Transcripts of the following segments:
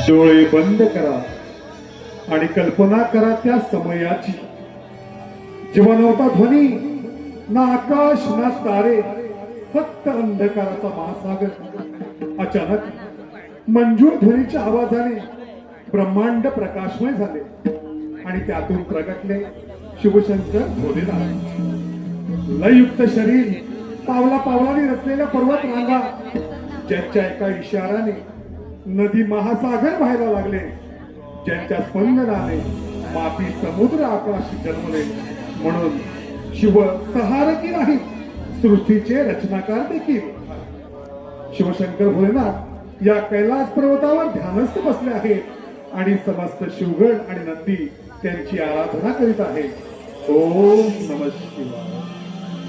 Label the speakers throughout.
Speaker 1: डोळे बंद करा आणि कल्पना करा त्या समयाची, जेव्हा नव्हता ध्वनी, ना आकाश ना तारे, फक्त अंधकाराचा महासागर. अचानक मंजूर ध्वनीच्या आवाजाने ब्रह्मांड प्रकाशमय झाले आणि त्यातून प्रगटले शिवशंकर भोलेनाथ. लययुक्त शरीर, पावला पावलाने रचलेल्या पर्वत रांगा, ज्यांच्या एका इशाराने नदी महासागर व्हायला लागले, ज्यांच्या स्पंदनाने माती समुद्र आकाश जन्मले. म्हणून शिव सहारकी नाही, सृष्टीचे रचनाकार देखील. शिवशंकर भोलेनाथ या कैलास पर्वतावर ध्यानस्थ बसले आहेत आणि समस्त शिवगण आणि नंदी त्यांची आराधना करीत आहेत. ओम नमः शिवाय,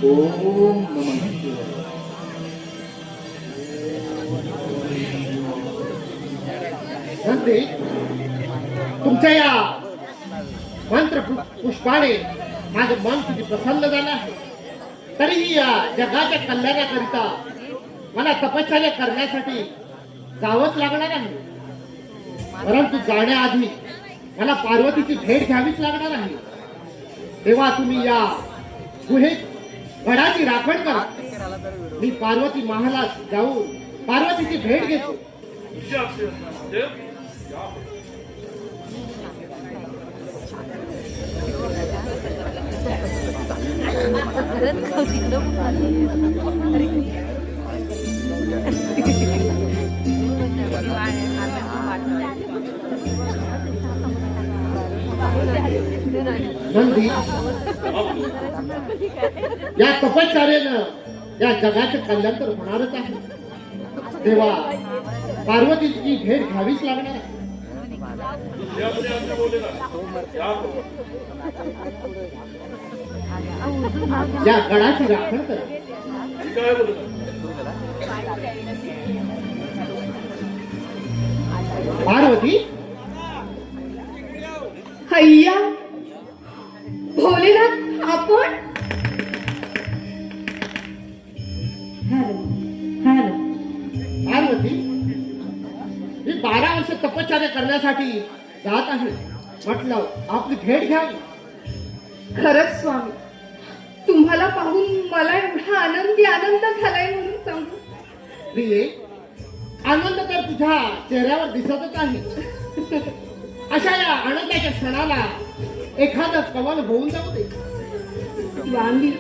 Speaker 1: ओम नमः शिवाय.
Speaker 2: नंदी, तुमच्या या मंत्र पुष्पाने माझं मन किती प्रसन्न झालं आहे. तरीही या जगाच्या कल्याणाकरिता मला तपश्चर्या करण्यासाठी जावंच लागणार आहे. परंतु जाण्याआधी मला पार्वतीची भेट घ्यावीच लागणार आहे. तेव्हा तुम्ही या गुहेत गडाची राखण करा. मी पार्वती महालात जाऊन पार्वतीची भेट घेतो. नंदी, या तपश्चर्येनं या जगाचे कल्याण तर होणारच आहे. तेव्हा पार्वतीची भेट घ्यावीच लागणार आहे. या गडाची राखण करा. पार्वती,
Speaker 3: हैया भोलेनाथ, आपण
Speaker 2: पार्वती, मी 12 वर्ष तपश्चर्या करण्यासाठी जात आहे. म्हटलं आपली भेट घ्यावी.
Speaker 3: खरंच स्वामी, तुम्हाला पाहून मला एवढा आनंद झालाय म्हणून सांगू.
Speaker 2: प्रिये, आनंद तर तुझ्या चेहऱ्यावर दिसतच आहे. अशा या आनंदाच्या क्षणाला एखादं कवल होऊन जाऊ दे.
Speaker 3: स्वामी,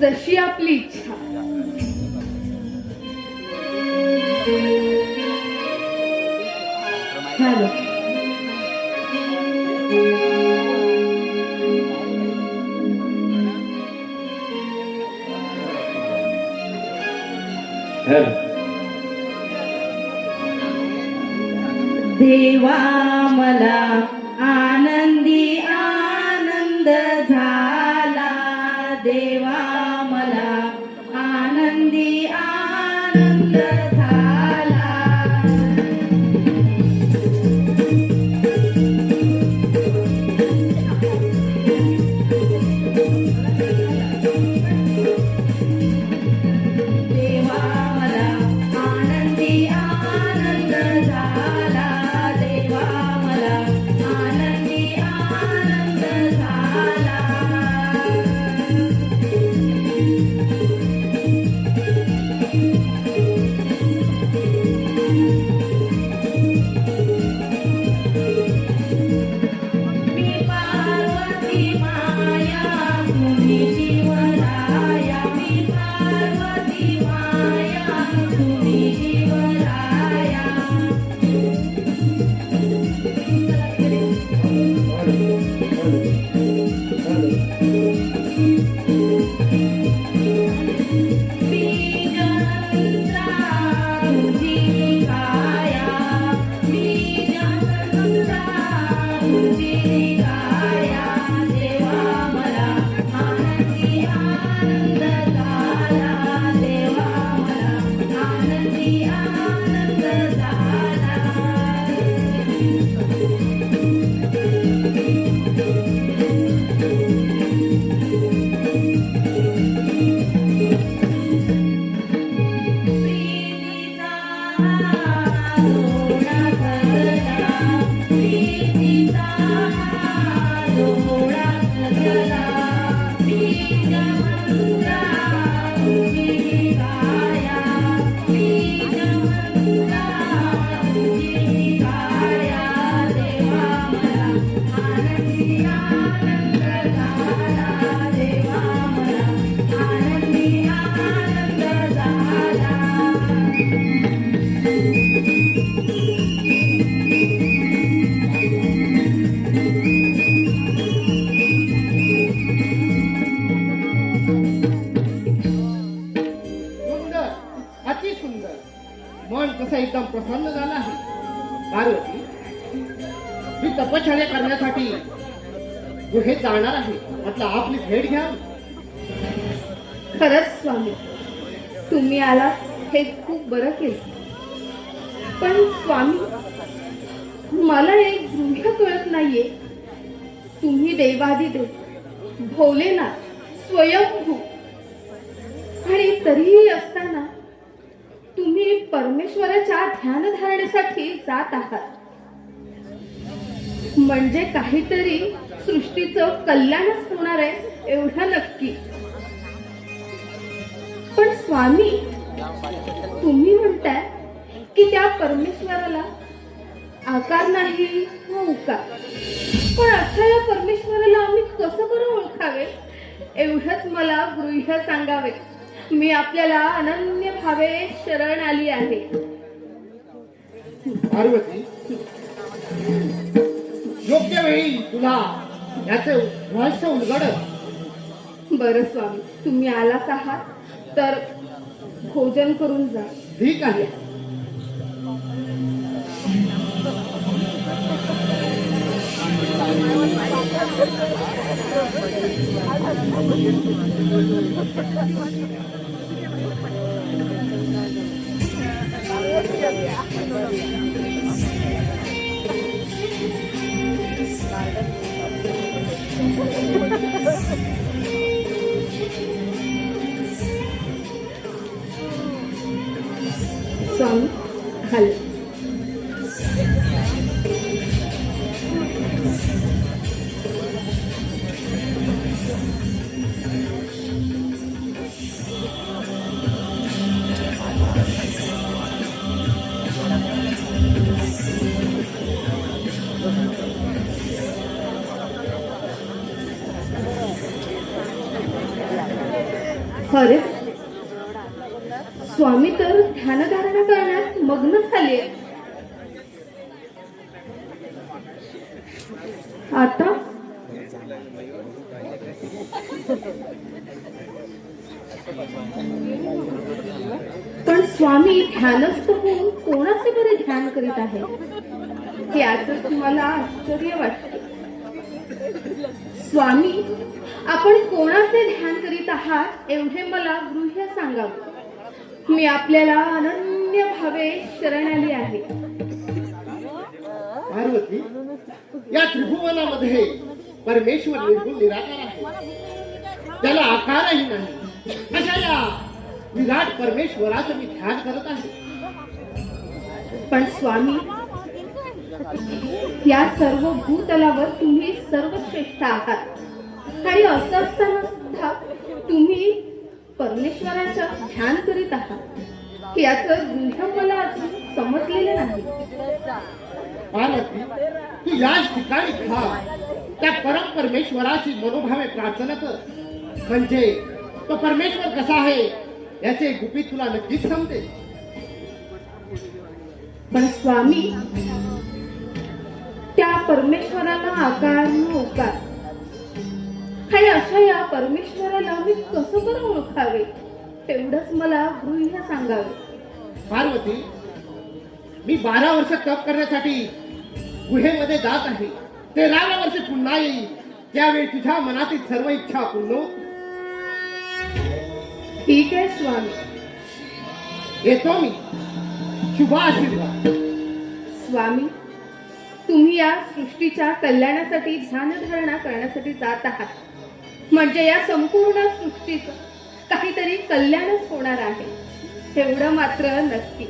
Speaker 3: जशी आपली इच्छा. हॅलो, देवा मला आनंदी आनंद झाला. देवा मला आनंदी आनंद झाला. देवा मला आनंदी आनंद झाला. देवा मला आनंदी आनंद झाला. मी पार्वती माया, तुम्ही शिवराया. मी पार्वती माया, तुम्ही शिवराया. बीजमंत्रा तुझी काया. बीजमंत्रा तुझी काया. देवा मला आनंदी आनंद झाला. देवा मला आनंदी आनंद झाला. प्रीतीचा
Speaker 2: तसा एकदम प्रसन्न झाला आहे. पार्वती, मी तपश्चर्या करण्यासाठी गुहेत जाणार आहे. म्हटलं आपली भेट घ्या.
Speaker 3: खरंच स्वामी, तुम्ही आला हे खूप बरं केलं. पण स्वामी, मला एक गृह्य कळत नाहीये. तुम्ही देवादिदेव, भोलेनाथ, स्वयंभू, आणि तरीही असताना तुम्ही परमेश्वराच्या ध्यानधारणेसाठी जात आहात. म्हणजे काहीतरी सृष्टीचं कल्याणच होणार आहे एवढं नक्की. पण स्वामी, तुम्ही म्हणताय की त्या परमेश्वराला आकार नाही व उकार. पण अशा या परमेश्वराला आम्ही कसं बरं ओळखावे एवढंच मला गृह्य सांगावे. मी आपल्याला अनन्य भावे शरण आली आहे.
Speaker 2: पार्वती, योग्य वेळी तुला याचे रहस्य उलगडत.
Speaker 3: बरं स्वामी, तुम्ही आलाच आहात तर भोजन करून जा.
Speaker 2: ठीक आहे.
Speaker 3: स्वामी, खाली. अरे, स्वामी तर ध्यानधारणा करण्यात मग्न झाले. आता पण स्वामी ध्यानस्थ होऊन कोणाचे बरे ध्यान करीत आहे याच मला आश्चर्य वाटते. स्वामी, आपण कोणाचे ध्यान करीत आहात एवढे मला गृह्य सांगावे. मी आपल्याला अनन्य भावे शरण आली आहे.
Speaker 2: पार्वती, या त्रिभुवनामध्ये परमेश्वर निर्गुण निराकार आहे. त्याला आकारही नाही. अशा या विराट परमेश्वराचं मी ध्यान करत आहे.
Speaker 3: पण स्वामी, या सर्व भूतलावर तुम्ही सर्वश्रेष्ठ आहात. आणि असं असताना सुद्धा तुम्ही परमेश्वराचं ध्यान करीत आहात याचं गृह्य मला अजून समजलेलं नाही.
Speaker 2: पार्वती, तू याच ठिकाणी त्या परम परमेश्वराची मनोभावे प्रार्थना कर. म्हणजे तो परमेश्वर कसा आहे याचे गुपित तुला नक्कीच समजेल.
Speaker 3: पण स्वामी, त्या परमेश्वराला आकार न उकार, आणि अशा या परमेश्वराला मी कसं बरं ओळखावे तेवढंच मला गृह्य सांगावे.
Speaker 2: पार्वती, मी 12 वर्ष तप करण्यासाठी गुहेमध्ये जात आहे. 13व्या वर्षी पुन्हा येईल. त्यावेळी तुझ्या मनातील सर्व इच्छा पूर्ण होतील.
Speaker 3: ठीक आहे स्वामी.
Speaker 2: येतो मी. शुभ आशीर्वाद.
Speaker 3: स्वामी, तुम्ही या सृष्टीच्या कल्याणासाठी ध्यानधारणा करण्यासाठी जात आहात. म्हणजे या संपूर्ण सृष्टीचं काहीतरी कल्याणच होणार आहे एवढं मात्र नक्की.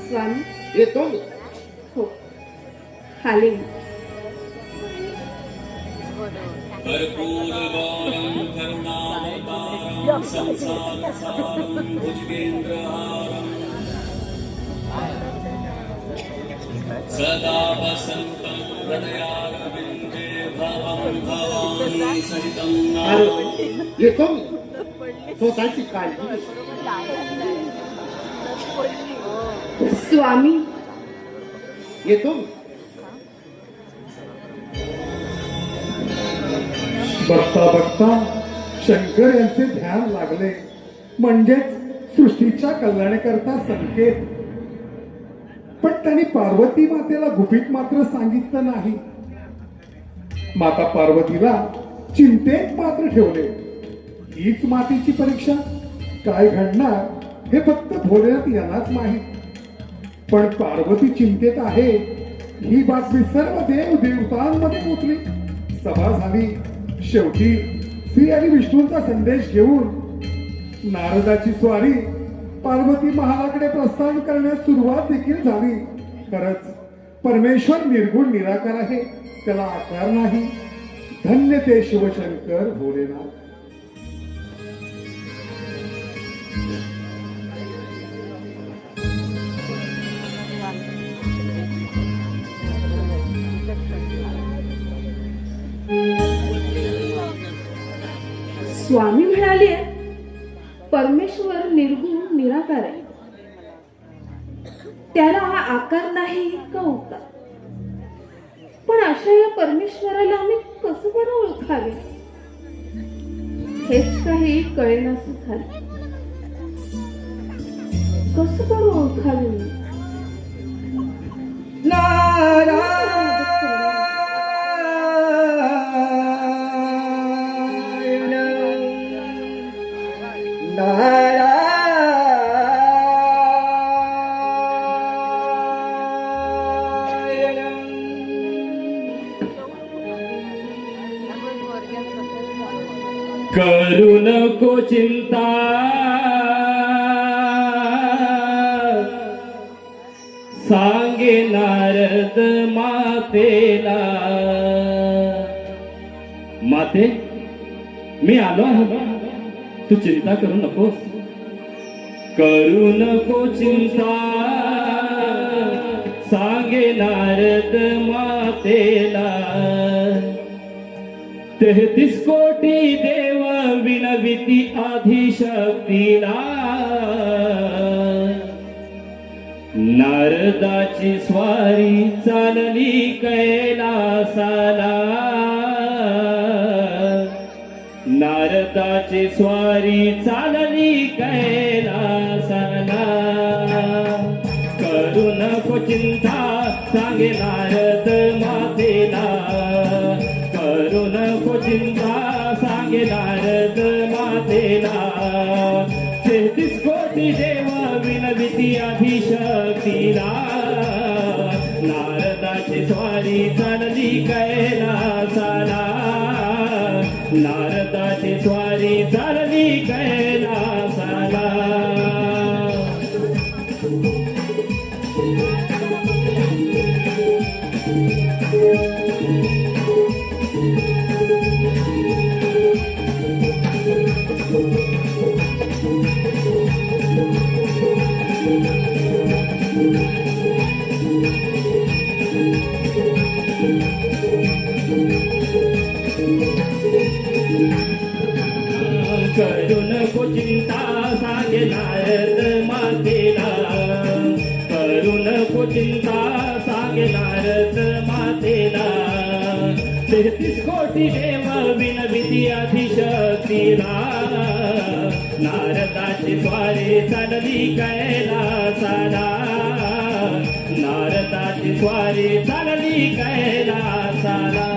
Speaker 3: स्वामी,
Speaker 2: येतो मी.
Speaker 3: हो, खाली.
Speaker 4: कर्पूरगौरं करुणावतारं संसारसारं भुजगेन्द्रहारं सदा वसन्तं हृदयारविन्दे भवं भवानी सहितं
Speaker 2: पार्वती, येतो मी. स्वतःची काळजी घे.
Speaker 3: स्वामी,
Speaker 2: येतो मी.
Speaker 1: बघता बघता शंकर यांचे ध्यान लागले. म्हणजेच सृष्टीच्या कल्याणाकरता संकेत पण त्यांनी पार्वती मातेला गुपित मात्र सांगितलं नाही. माता पार्वतीला चिंतेत मात्र ठेवले. हीच मातेची परीक्षा. काय घडणार हे फक्त भोलेनाथ यांनाच माहीत. पण पार्वती चिंतेत आहे ही बातमी सर्व देव देवतांमध्ये पोचली. सभा झाली. शेवटी श्री आणि विष्णूंचा संदेश घेऊन नारदाची स्वारी पार्वती महालाकडे प्रस्थान करण्यास सुरुवात देखील झाली. खरंच परमेश्वर निर्गुण निराकार आहे, त्याला आकार नाही. धन्य ते शिवशंकर भोलेनाथ.
Speaker 3: स्वामी म्हणाले परमेश्वर निर्गुण निराकार आहे, त्याला हा आकार नाही का उकार. पण अशा या परमेश्वराला आम्ही कसं बरं ओळखावे हेच काही कळेनासं झालं. कसं बरं ओळखावे मी?
Speaker 4: करू नको चिंता सांगे नारद मातेला. माते मी आलो आहे, तू चिंता करू नकोस. करू नको चिंता सांगे नारद मातेला. 33 कोटी देव विनविती आदिशक्तीला. नारदाची स्वारी चालली कैलासाला. नारदाची स्वारी चालली कैलासाला. करू नको चिंता सांगे नारद मातेला. करू नको चिंता सांगे नारद मातेला. 33 कोटी देव विनविती आदिशक्तीला. नारदाची स्वारी चालली कैलासाला. नारदाची स्वारी चालली कैलासाला. करू नको चिंता सांगे नारद मातेला. करू नको चिंता सांगे नारद मातेला. 33 कोटी देव विनविती आदिशक्तीला. नारदाची स्वारी चालली कैलासाला. नारदाची स्वारी चालली कैलासाला.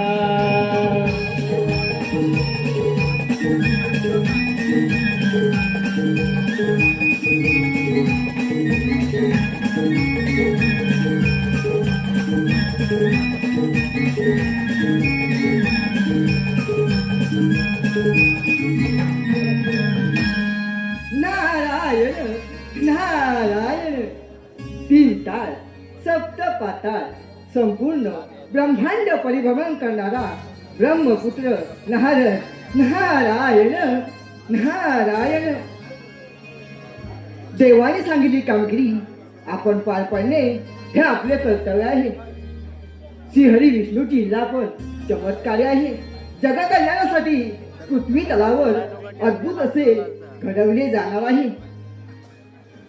Speaker 5: नारायण नारायण. 3 ताल सप्त पाताळ संपूर्ण ब्रह्मांड परिभ्रमण करणारा ब्रह्मपुत्र नारद. नारायण नारायण. देवाने सांगितली कामगिरी आपण पार पाडणे हे आपले कर्तव्य आहे. श्रीहरी विष्णूची लीला पण चमत्कारी आहे. जगकल्याणासाठी पृथ्वी तलावर अद्भुत असे घडवले जाणार आहे.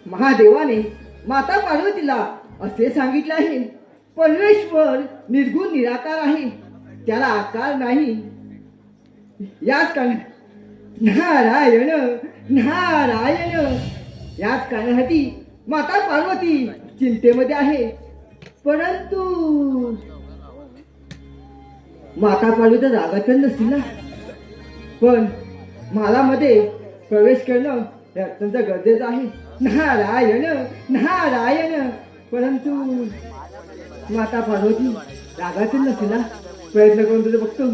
Speaker 5: महादेवाने माता पार्वतीला असे सांगितले आहे परमेश्वर निर्गुण निराकार आहे, त्याला आकार नाही. याच कारण नारायण नारायण याच कारणासाठी माता पार्वती चिंतेमध्ये आहे. परंतु माता पार्वती तर रागात नसतील ना, पण मला मध्ये प्रवेश करणं हे अत्यंत गरजेचं आहे. नारायण नारायण. परंतु माता पार्वती रागातील नसतील ना, प्रयत्न करून तुझं बघतो.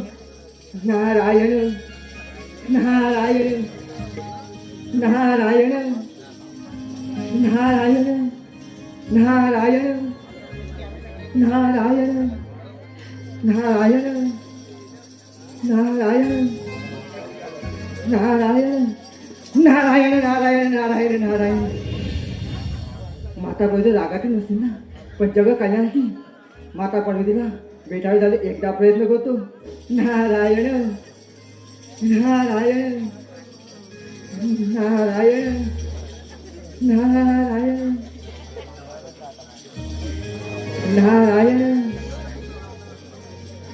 Speaker 5: नारायण नारायण नारायण नारायण नारायण नारायण नारायण नारायण नारायण नारायण नारायण नारायण नारायण. माता पार्वती रागातील नसतील ना, पण जग कल्याणासाठी माता पार्वतीला भेटावे झाले एकदा प्रयत्न करतो. नारायण नारायण नारायण नारायण नारायण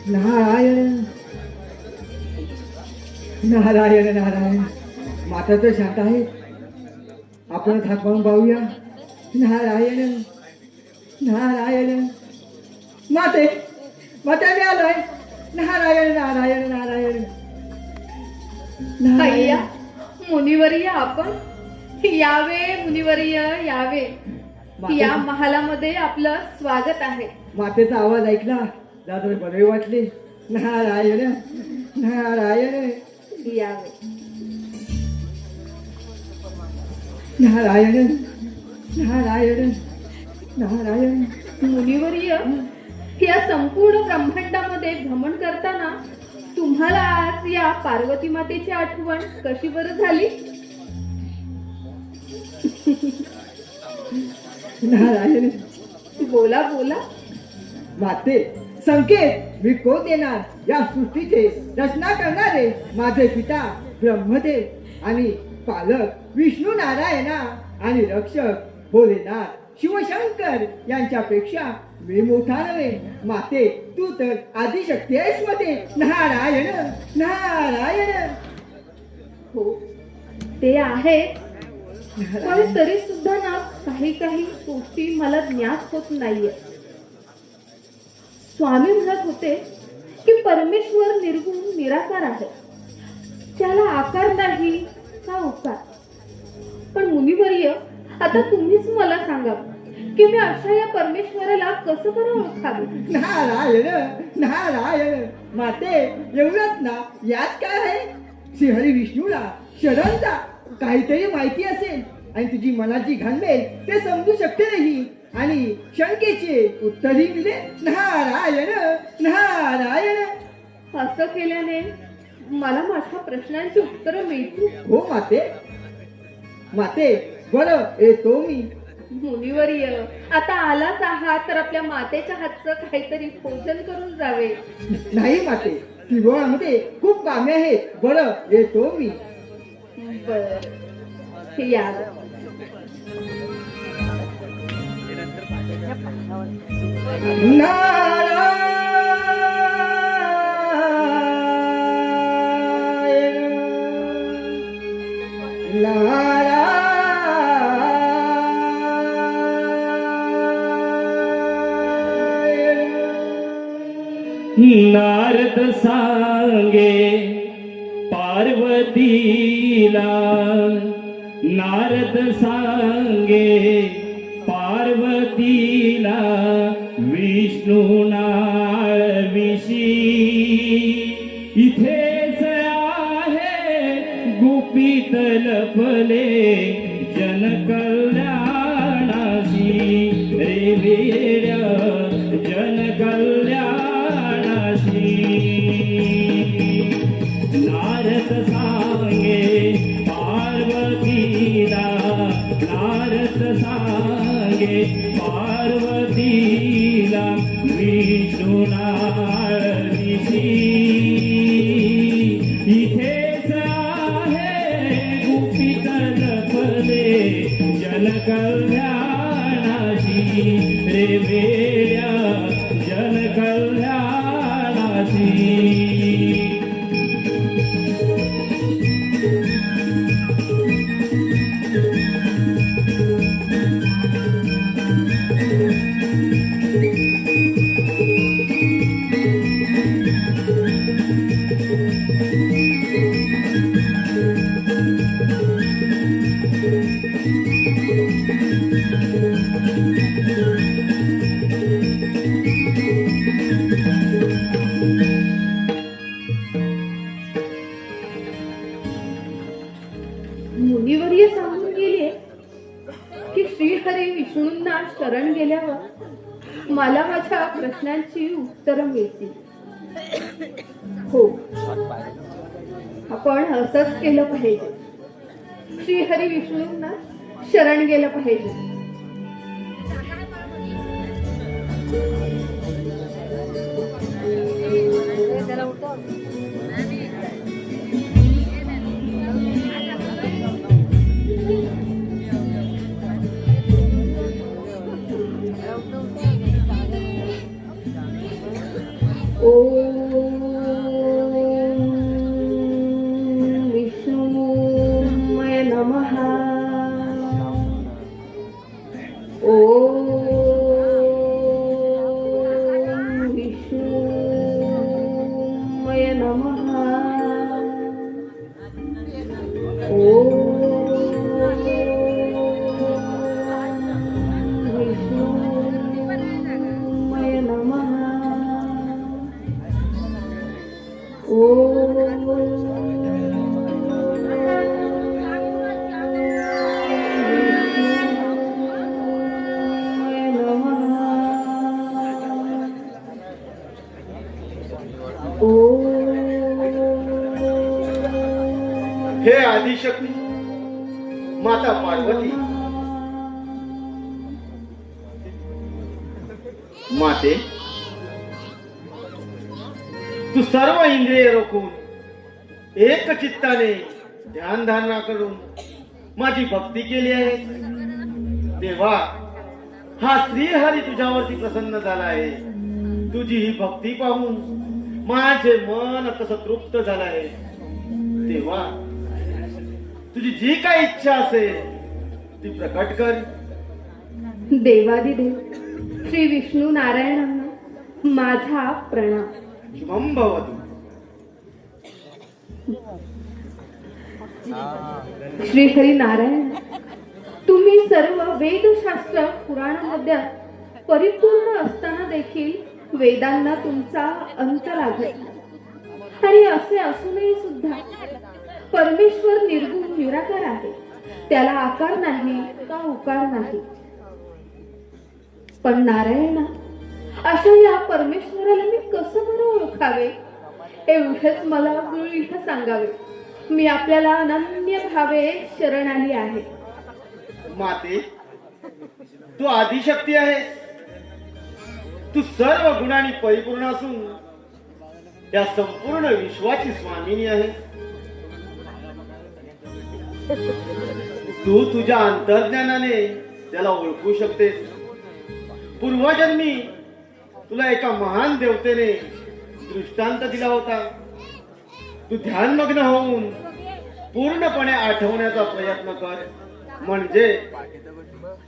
Speaker 5: नारायण नारायण नारायण. माता तर शांत आहे, आपण हात पाहून पाहूया. नारायण नारायण. माते माते मी आलोय. नारायण नारायण नारायण
Speaker 3: अय्या मुनिवर्य आपण यावे. मुनिवर्य यावे. या महालामध्ये आपलं स्वागत आहे.
Speaker 5: मातेचा आवाज ऐकला जरा बरे वाटले. नारायण नारायण
Speaker 3: यावे.
Speaker 5: नारायण नारायण नारायण.
Speaker 3: मुनिवर्य या संपूर्ण ब्रह्मांडामध्ये भ्रमण करताना तुम्हाला आज या पार्वती मातेची आठवण कशी बरं झाली?
Speaker 5: नारायण.
Speaker 3: बोला बोला.
Speaker 5: माते संकेत मी कोण देणार. या सृष्टीचे रचना करणारे माझे पिता ब्रह्मदेव आणि पालक विष्णू नारायणा आणि रक्षक भोलेनाथ शिवशंकर यांच्यापेक्षा मी मोठा नव्हे. माते तू तर आदिशक्ती आहेस मध्ये. नारायण नारायण.
Speaker 3: हो ते आहे, पण तरी सुद्धा ना काही काही गोष्टी मला ज्ञात होत नाहीये. स्वामी म्हणत होते की परमेश्वर निर्गुण निराकार आहे, त्याला आकार नाही का उकार. पण मुनिवर्य आता तुम्हीच मला सांगा की मी अशा या परमेश्वराला कसं बरं ओळखावे?
Speaker 5: नारायण नारायण. माते एवढंच ना, यात काय आहे. श्रीहरी विष्णूला शरणचा काहीतरी माहिती असेल आणि तुझी मनाची घालमेल ते समजू शकते नाही आणि शंकेचे उत्तरही दिले. नारायण नारायण.
Speaker 3: असं केल्याने मला माझ्या प्रश्नांची उत्तरं मिळतील.
Speaker 5: हो माते. माते बरं येतो मी.
Speaker 3: मुनिवर्य आता आलाच आहात तर आपल्या मातेच्या हातचं काहीतरी भोजन करून जावे.
Speaker 5: नाही माते, त्रिभुवनामध्ये खूप कामे आहेत. बरं येतो मी.
Speaker 3: बर या.
Speaker 4: नारद सांगे पार्वतीला. नारद सांगे पार्वतीला विष्णू नाळविषी. इथेच आहे गुपित लपले जनकल्याणाशी. रे वेड्या जनकल्याणाशी. नारद सांगे पार्वतीला. नारद सांगे पार्वतीला विष्णू नाळविषी. इथेच आहे गुपित लपले जनकल्याणाशी. रे वेड्या जनकल्याणाशी.
Speaker 3: शरण गेल्यावर मला माझ्या प्रश्नांची उत्तरं मिळतील. हो, आपण असंच केलं पाहिजे. श्रीहरी विष्णूंना शरण गेलं पाहिजे. विष्णुमय नमः. विष्णुमय नमः. विष्णुमय नमः.
Speaker 2: हे आदिशक्ती माता पार्वती, माते, तू सर्व इंद्रिय रोखून एक चित्ताने ध्यान धारणा करून माझी भक्ती केली आहे. देवा, हा श्रीहरी तुझ्यावरती प्रसन्न झाला आहे. तुझी ही भक्ती पाहून माझे मन कसं तृप्त झालं आहे. देवा, तुझी जी काही इच्छा असेल ती प्रकट कर.
Speaker 3: देवादिदेव श्री विष्णू नारायणांना माझा प्रणाम.
Speaker 2: शुभम भवतु.
Speaker 3: श्री हरी नारायण, तुम्ही सर्व वेदशास्त्र पुराणामध्ये परिपूर्ण असताना देखील वेदांना तुमचा अंत लागत आणि असे असूनही सुद्धा परमेश्वर निर्गुण निराकार आहे. त्याला आकार नाही का उकार नाही. पण नारायणा, अशा या परमेश्वराला मी कसं बरं ओळखावे, एवढेच मला दृढ सांगावे. मी आपल्याला अनन्य भावे शरण आली आहे.
Speaker 2: माते, तू आदिशक्ती आहेस. तू सर्व गुणांनी परिपूर्ण असून या संपूर्ण विश्वाची स्वामिनी आहेस. तू तुझ्या अंतर्ज्ञानाने त्याला ओळखू शकतेस. पूर्वजन्मी तुला एका महान देवतेने दृष्टांत दिला होता. तू ध्यानमग्न होऊन पूर्णपणे आठवण्याचा प्रयत्न कर, म्हणजे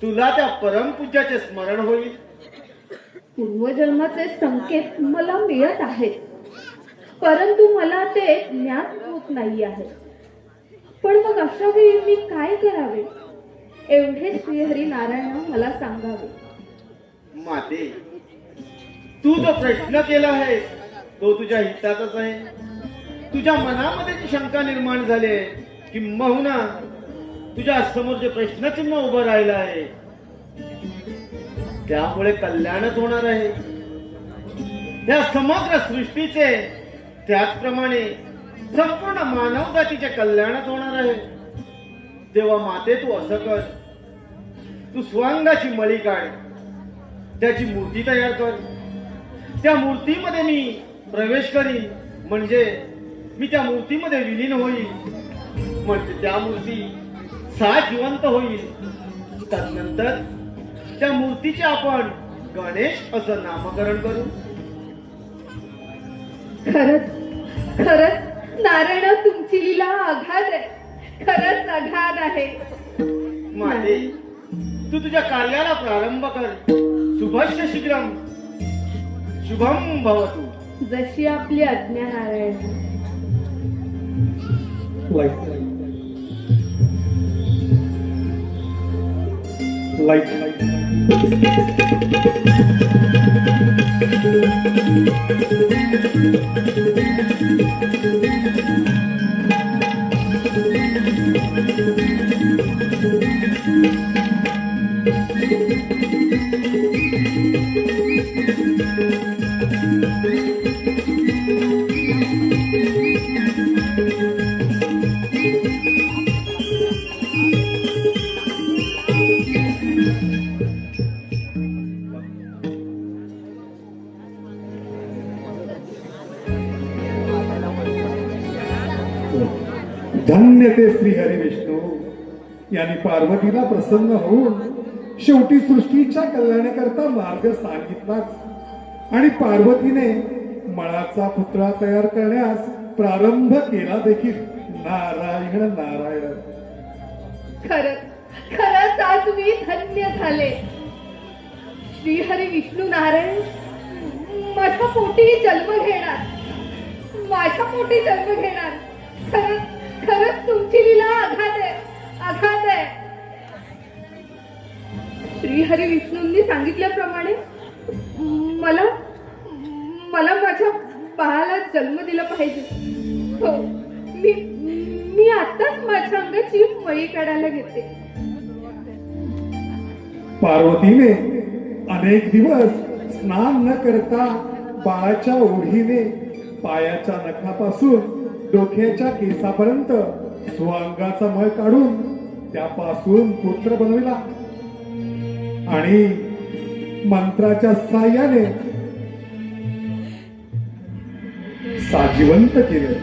Speaker 2: तुला त्या परमपूज्याचे स्मरण होईल.
Speaker 3: पूर्वजन्माचे संकेत मला मिळत आहेत, परंतु मला ते ज्ञात होत नाही आहे. पण मग अशा वेळी मी काय करावे, एवढे श्रीहरी नारायण मला सांगावे.
Speaker 2: माते, तू जो प्रश्न केला आहेस तो तुझ्या हिताचाच आहे. तुझ्या मनामध्ये जी शंका निर्माण झाली आहे, किंबहुना तुझ्या समोर जे प्रश्नचिन्ह उभं राहिलं आहे, त्यामुळे कल्याणच होणार आहे. या समग्र सृष्टीचे, त्याचप्रमाणे संपूर्ण मानव जातीचे कल्याणच होणार आहे. तेव्हा माते, तू असं कर, तू स्वांगाची मळी काढ, त्याची मूर्ती तयार कर. त्या मूर्तीमध्ये मी प्रवेश करीन, म्हणजे मी त्या मूर्तीमध्ये विलीन होईल, म्हणजे त्या मूर्ती जिवंत होईल. त्यानंतर त्या मूर्तीचे आपण गणेश असं नामकरण करू.
Speaker 3: खरंच खरंच नारायण, तुमची लीला अगाध आहे. खरंच अगाध आहे.
Speaker 2: माते, तू तुझ्या कार्याला प्रारंभ कर. शुभस्य शीघ्रम. शुभम भवतु.
Speaker 3: जशी आपली आज्ञा नारायण.
Speaker 1: लाईट धन्य ते श्रीहरी विष्णू यांनी पार्वतीला प्रसन्न होऊन शेवटी सृष्टीच्या कल्याणाकरता मार्ग सांगितलाच आणि पार्वतीने मळाचा पुतळा तयार करण्यास प्रारंभ केला देखील. नारायण नारायण.
Speaker 3: खरंच खरंच आज मी धन्य झाले. श्रीहरी विष्णू नारायण माझ्या पोटी जन्म घेणार, माझ्या पोटी जन्म घेणार. खरंच खरंच तुमची लीला आघात आहे, आघात आहे. श्रीहरी विष्णूंनी सांगितल्याप्रमाणे मला मला माझ्या बाळाला जन्म दिला पाहिजे. हो, मी आताच माझ्या अंगाची मळी काढायला घेते.
Speaker 1: पार्वतीने अनेक दिवस स्नान न करता बाळाच्या ओढीने पायाच्या नखापासून डोक्याच्या केसापर्यंत स्वांगाचा मळ काढून त्यापासून पुत्र बनविला आणि मंत्राच्या साह्याने साजिवंत केले.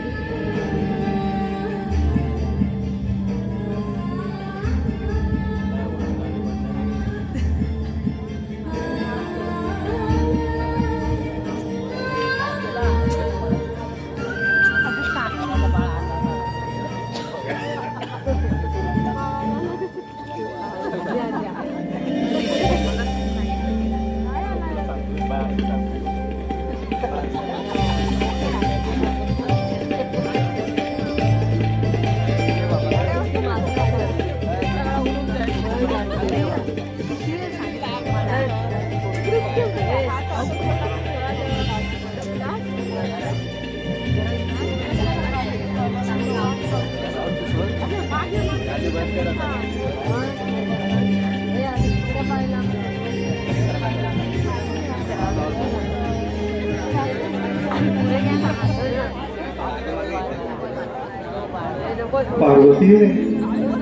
Speaker 1: पार्वतीने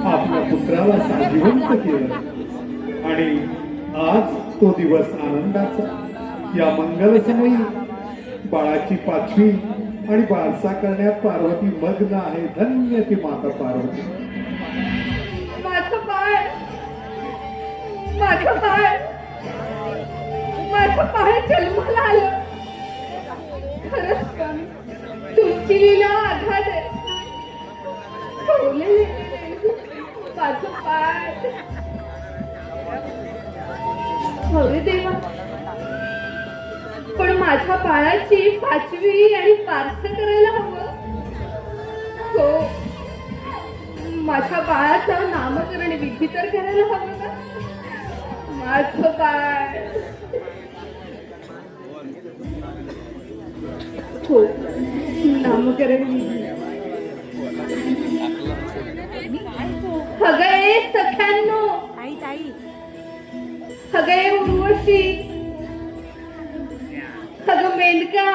Speaker 1: आपल्या पुत्राला साजिवंत केलं आणि आज तो दिवस आनंदाचा. या मंगलसमयी बाळाची पाचवी आणि बारसा करण्यात पार्वती मग्न आहे. धन्य ती माता पार्वती.
Speaker 3: माझं बाळ, माझं बाळ, माझं बाळ जन्माला आलं. खरंच स्वामी, तुमची लीला आघात आहे. माझं बाळ. अरे देवा, पण माझ्या बाळाची पाचवी आणि बारसं करायला हवं. हो, माझ्या बाळाचं नामकरण विधी तर करायला हवं का. माझं बाळ. हो, नामकरण विधी. हगये सख्यांनो, हगये उर्वशी, हग मेनका,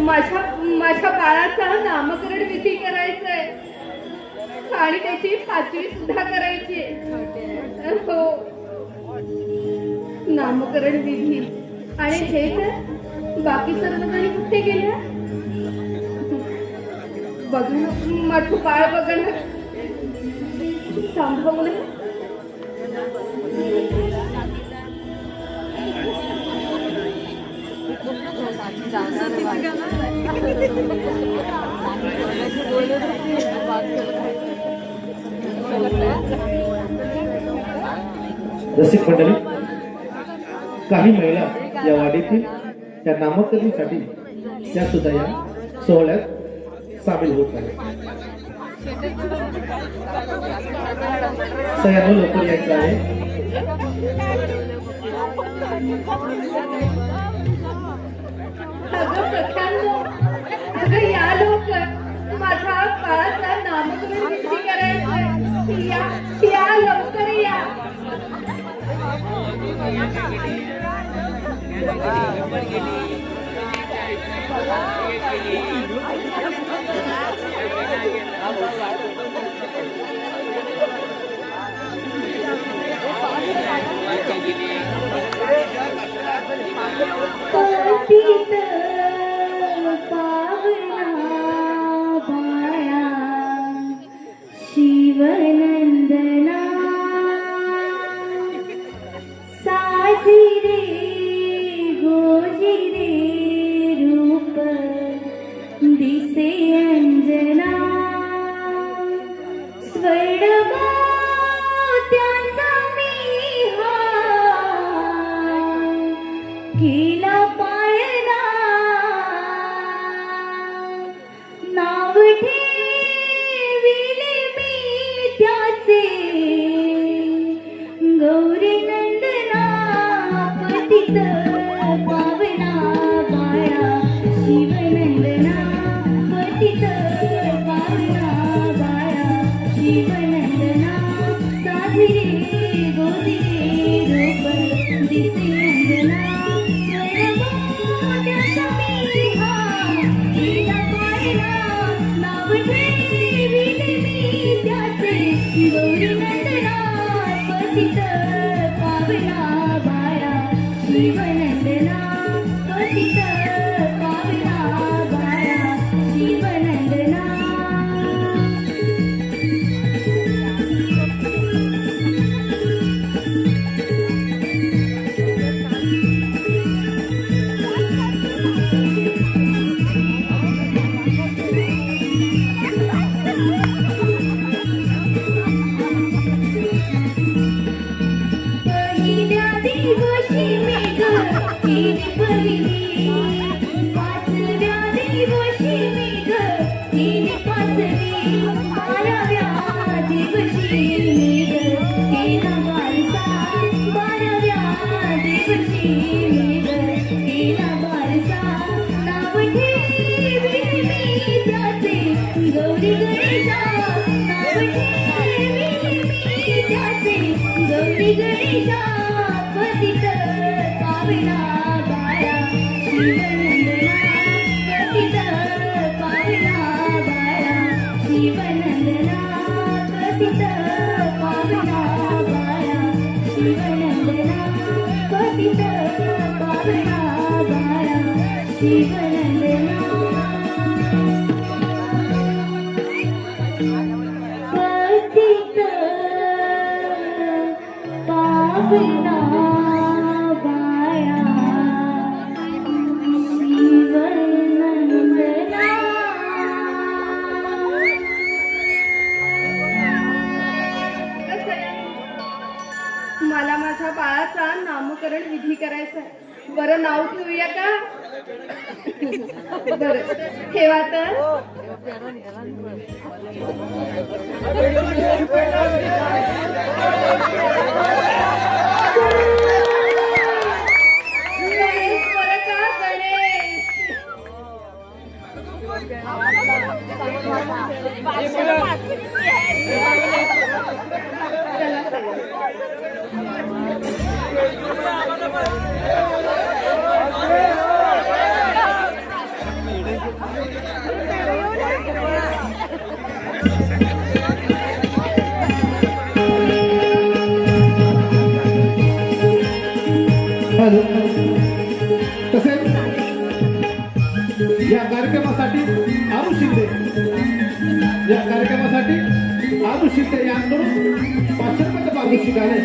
Speaker 3: माझ्या बाळाचा नामकरण विधी करायचंय आणि त्याची पाचवी सुद्धा करायची. हो, नामकरण विधी. आणि हे तर बाकी सर्वजणी कुठे गेल्या. बघणं, माझं बाळ बघणं, सांभाळणं.
Speaker 6: रसिक मंडळी, काही महिला या वाडीतील या नामकरणीसाठी त्या सुद्धा या सोहळ्यात सामील होत आहेत. सगळ्यांना लवकर यायचं आहे.
Speaker 3: अगं सख्यांनो, अगं या लवकर, माझ्या बाळाचा नामकरण विधी करायचंय. या लवकर या. पतित पावना बाळा केला पाळणा नाव ठेविले मी त्याचे गौरी नंदना पतित पावना बाळा शिवनंदना पतित पावना बाळा शिवनंदना साधिरे गोदिरे रूप दिसे नंदना स्वर्गोदय समीहा केला पाळणा नाव ठेविले मी त्याचे गौरी नंदना पतित पावना बाळा शिवनंदना पतित पावना बाळा शिवनंदना पहिल्या दिवशी मेघ केली पहिली पाचव्या दिवशी मेघ केली पाचवी बाराव्या दिवशी मेघ केला बारसा बाराव्या दिवशी मेघ केला बारसा नाव ठेविले मी त्याचे गौरी गणेशा नाव ठेविले मी त्याचे गौरी गणेशा पतित पावना बाळा शिवनंदना पतित पावना बाळा शिवनंदना पतित पावना बाळा शिवनंदना पतित पावना बाळा शिवनंदना पतित पावना बाळा शिवनंदना मला माझ्या बाळाचा नामकरण विधी करायचा आहे. बरं नाव ठेवूया का? बरं ठेवा तर. गणेश बरं का गणेश? चला चला.
Speaker 1: हॅलो. तसेच या कार्यक्रमासाठी आरू शिंदे यांकडून 500 रुपयाचं पारितोषिक आले.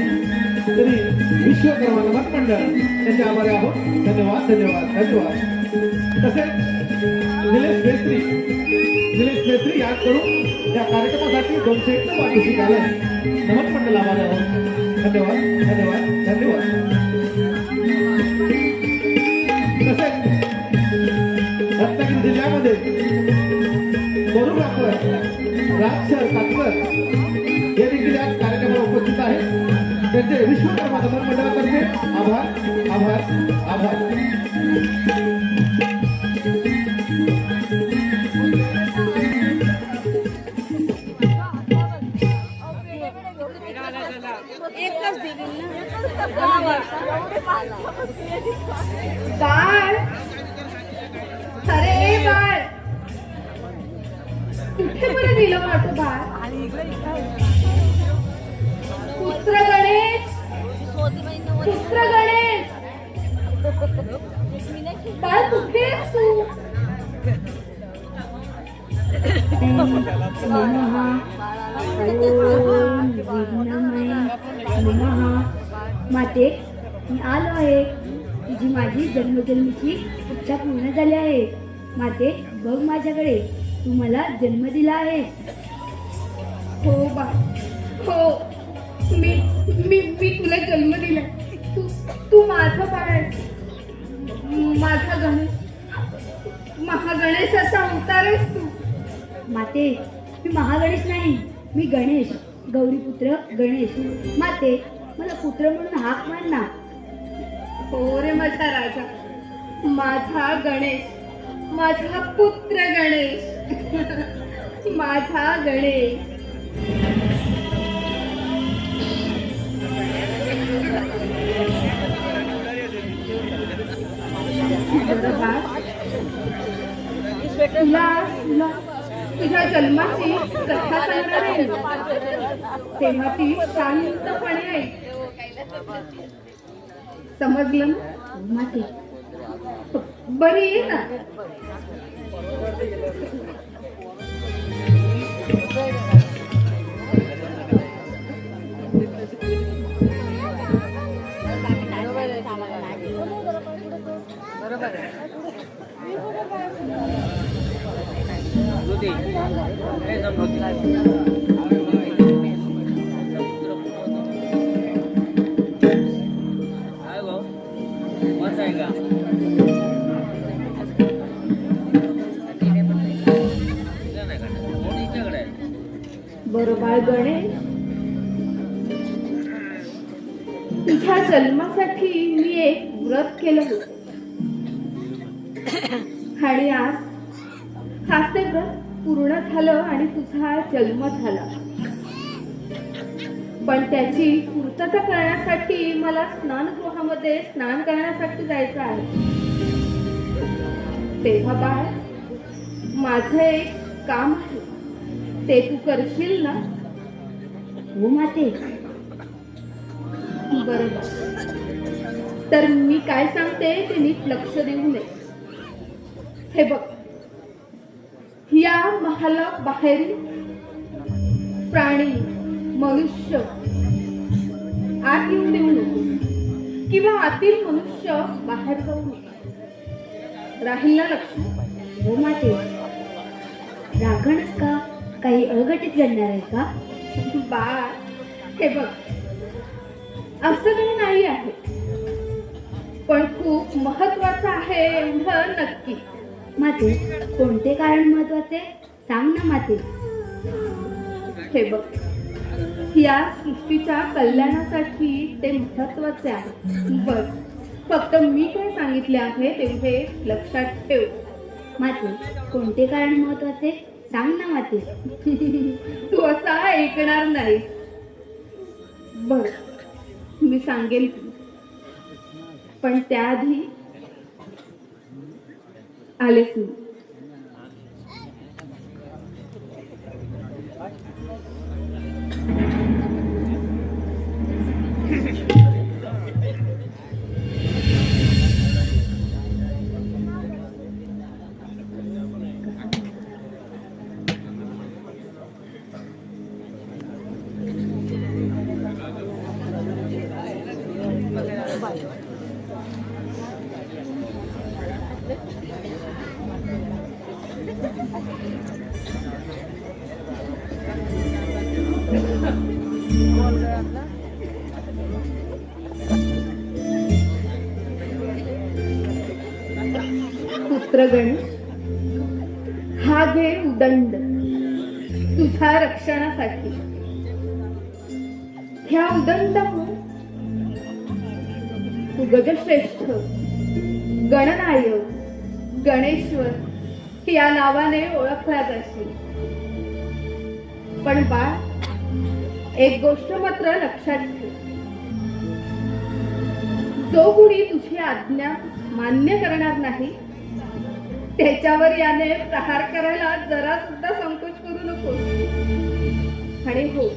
Speaker 1: तरी विश्वकर्मा नमन मंडळ त्यांचे आभारी आहोत. धन्यवाद धन्यवाद धन्यवाद. तसेच निलेश मेत्री यांकडून या कार्यक्रमासाठी 200 पारितोषिक आले. नमन मंडळ आभारी आहोत. धन्यवाद धन्यवाद धन्यवाद. तसेच रत्नागिरी जिल्ह्यामध्ये कोरिओग्राफर राजसर कातकर हे देखील या कार्यक्रमाला उपस्थित आहेत. त्यांचे विश्वकर्मा नमन मंडळातर्फे आभार आभार आभार.
Speaker 3: बाळ अरे बाळ कुठे बरं गेलं माझं बाळ? पुत्र गणेश बाळ कुठे आहेस तू? माते मी आलो आहे. तुझी माझी जन्मजन्मीची इच्छा पूर्ण झाली आहे. माते बघ माझ्याकडे, तू मला जन्म दिला आहे. हो बा हो, मी तुला जन्म दिला. तू माझं बाळ आहेस. माझा गणेश, महागणेशाचा अवतार आहेस तू.
Speaker 7: माते, मी महागणेश नाही, मी गणेश, गौरीपुत्र गणेश. माते, मला पुत्र म्हणून हाक मार ना.
Speaker 3: हो रे माझा राजा, माझा गणेश, माझा पुत्र गणेश, माझा गणेश. बरं बाळ, तुला तुला तुझ्या जन्माची कथा सांगणार आहे ना, तेव्हा ती शांतपणे ऐक. समजलं ना?
Speaker 7: माते,
Speaker 3: बरी ये ना. बरं बाळ गणेश, तुझ्या जन्मासाठी मी एक व्रत केलं होतं आणि आज ते व्रत पूर्ण झालं आणि तुझा जन्म झाला. पण त्याची पूर्तता करण्यासाठी मला स्नानगृहामध्ये स्नान करण्यासाठी जायचं आहे. तेव्हा बाळ, माझं एक काम आहे, ते तू करशील ना?
Speaker 7: हो माते.
Speaker 3: बरोबर. तर मी काय सांगते ते नीट लक्ष देऊ नये. हे बघ, या महाला बाहेरील प्राणी, मनुष्य आत येऊन देऊ नको किंवा आतील मनुष्य बाहेर जाऊ नको. राहील ना लक्ष?
Speaker 7: हो माते. राखणच का? काही अघटित घडणार आहे का?
Speaker 3: बाळ, हे बघ, असं काही नाही आहे, पण खूप महत्वाचं आहे एवढं नक्की.
Speaker 7: माते, कोणते कारण महत्वाचे? सांग ना माते.
Speaker 3: हे बघ, या सृष्टीच्या कल्याणासाठी ते महत्वाचे आहे. बघ, फक्त मी काय सांगितले आहे तेवढे लक्षात ठेव.
Speaker 7: माते, कोणते कारण महत्वाचे? सांग ना माते.
Speaker 3: तू असा ऐकणार नाही. बर, मी सांगेल की, पण त्याआधी आलेच मी. पुत्र गणेश, हा घे उदंड तुझ्या रक्षणासाठी. ह्या उदंडामुळे तू गजश्रेष्ठ, गणनायक, गणेश्वर या नावाने ओळखला जाशील. पण बाळ, एक गोष्ट मात्र लक्षात ठेव, जो कुणी तुझी आज्ञा मान्य करणार नाही त्याच्यावर याने प्रहार करायला जरा सुद्धा संकोच करू नको. आणि हो,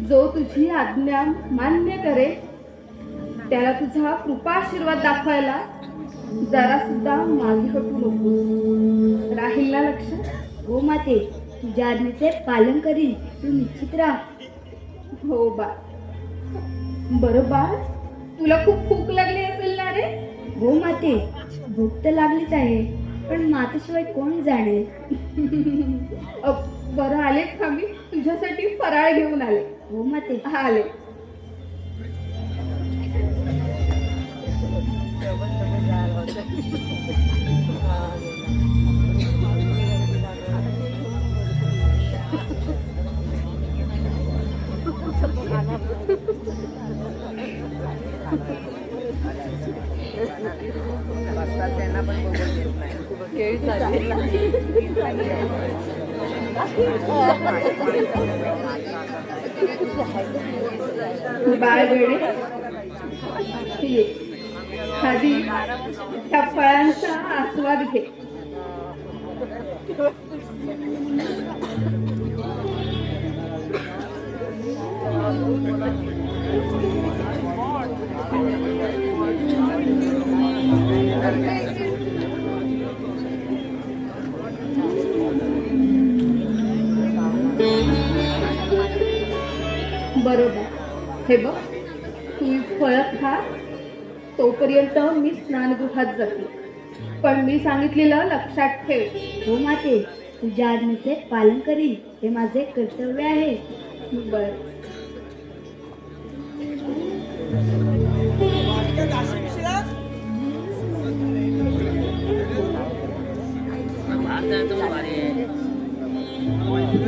Speaker 3: जो तुझी आज्ञा मान्य करेल त्याला तुझा कृपाशीर्वाद दाखवायला जरा सुद्धा मागे हटू नको. राहील ना लक्ष?
Speaker 7: हो माते, तुझ्या आज्ञेचे पालन करीन. तू निश्चित राह.
Speaker 3: हो बा. बरं बाळ, तुला खूप भूक लागली असेल ना रे?
Speaker 7: हो माते, भूक तर लागलीच आहे, पण मातेशिवाय कोण जाणे.
Speaker 3: बरं, आलेच आम्ही तुझ्यासाठी फराळ घेऊन आले.
Speaker 7: हो माते.
Speaker 3: हा, आले. बाळ गणेश, ये. आधी त्या फळांचा आस्वाद घे. बरोबर. हे बघ, तुम्ही फळ खा, तोपर्यंत मी स्नानगृहात जाते. पण मी सांगितलेलं लक्षात ठेव.
Speaker 7: हो माते, तुझ्या आज्ञेचे पालन करीन, हे माझे कर्तव्य आहे.
Speaker 3: बर.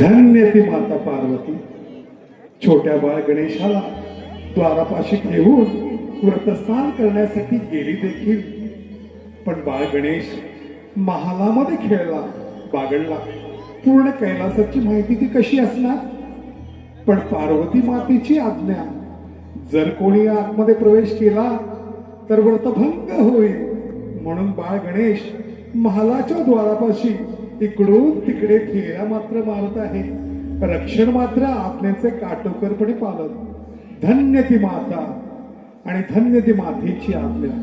Speaker 1: धन्य ती माता पार्वती. छोट्या बाळ गणेशाला द्वारापाशी ठेवून व्रतस्नान करण्यासाठी गेली देखील. पण बाळ गणेश महालामध्ये खेळला, बागडला. पूर्ण कैलासाची माहिती ती कशी असणार? पण पार्वती मातेची आज्ञा, जर कोणी आतमध्ये प्रवेश केला तर व्रतभंग होईल. म्हणून बाळ गणेश महालाच्या द्वारापाशी इकडून तिकडे फेऱ्या मात्र मारत आहे. रक्षण मात्र आज्ञेचे काटेकोरपणे पालन. धन्य ती माता आणि धन्य ती मातेची आज्ञा.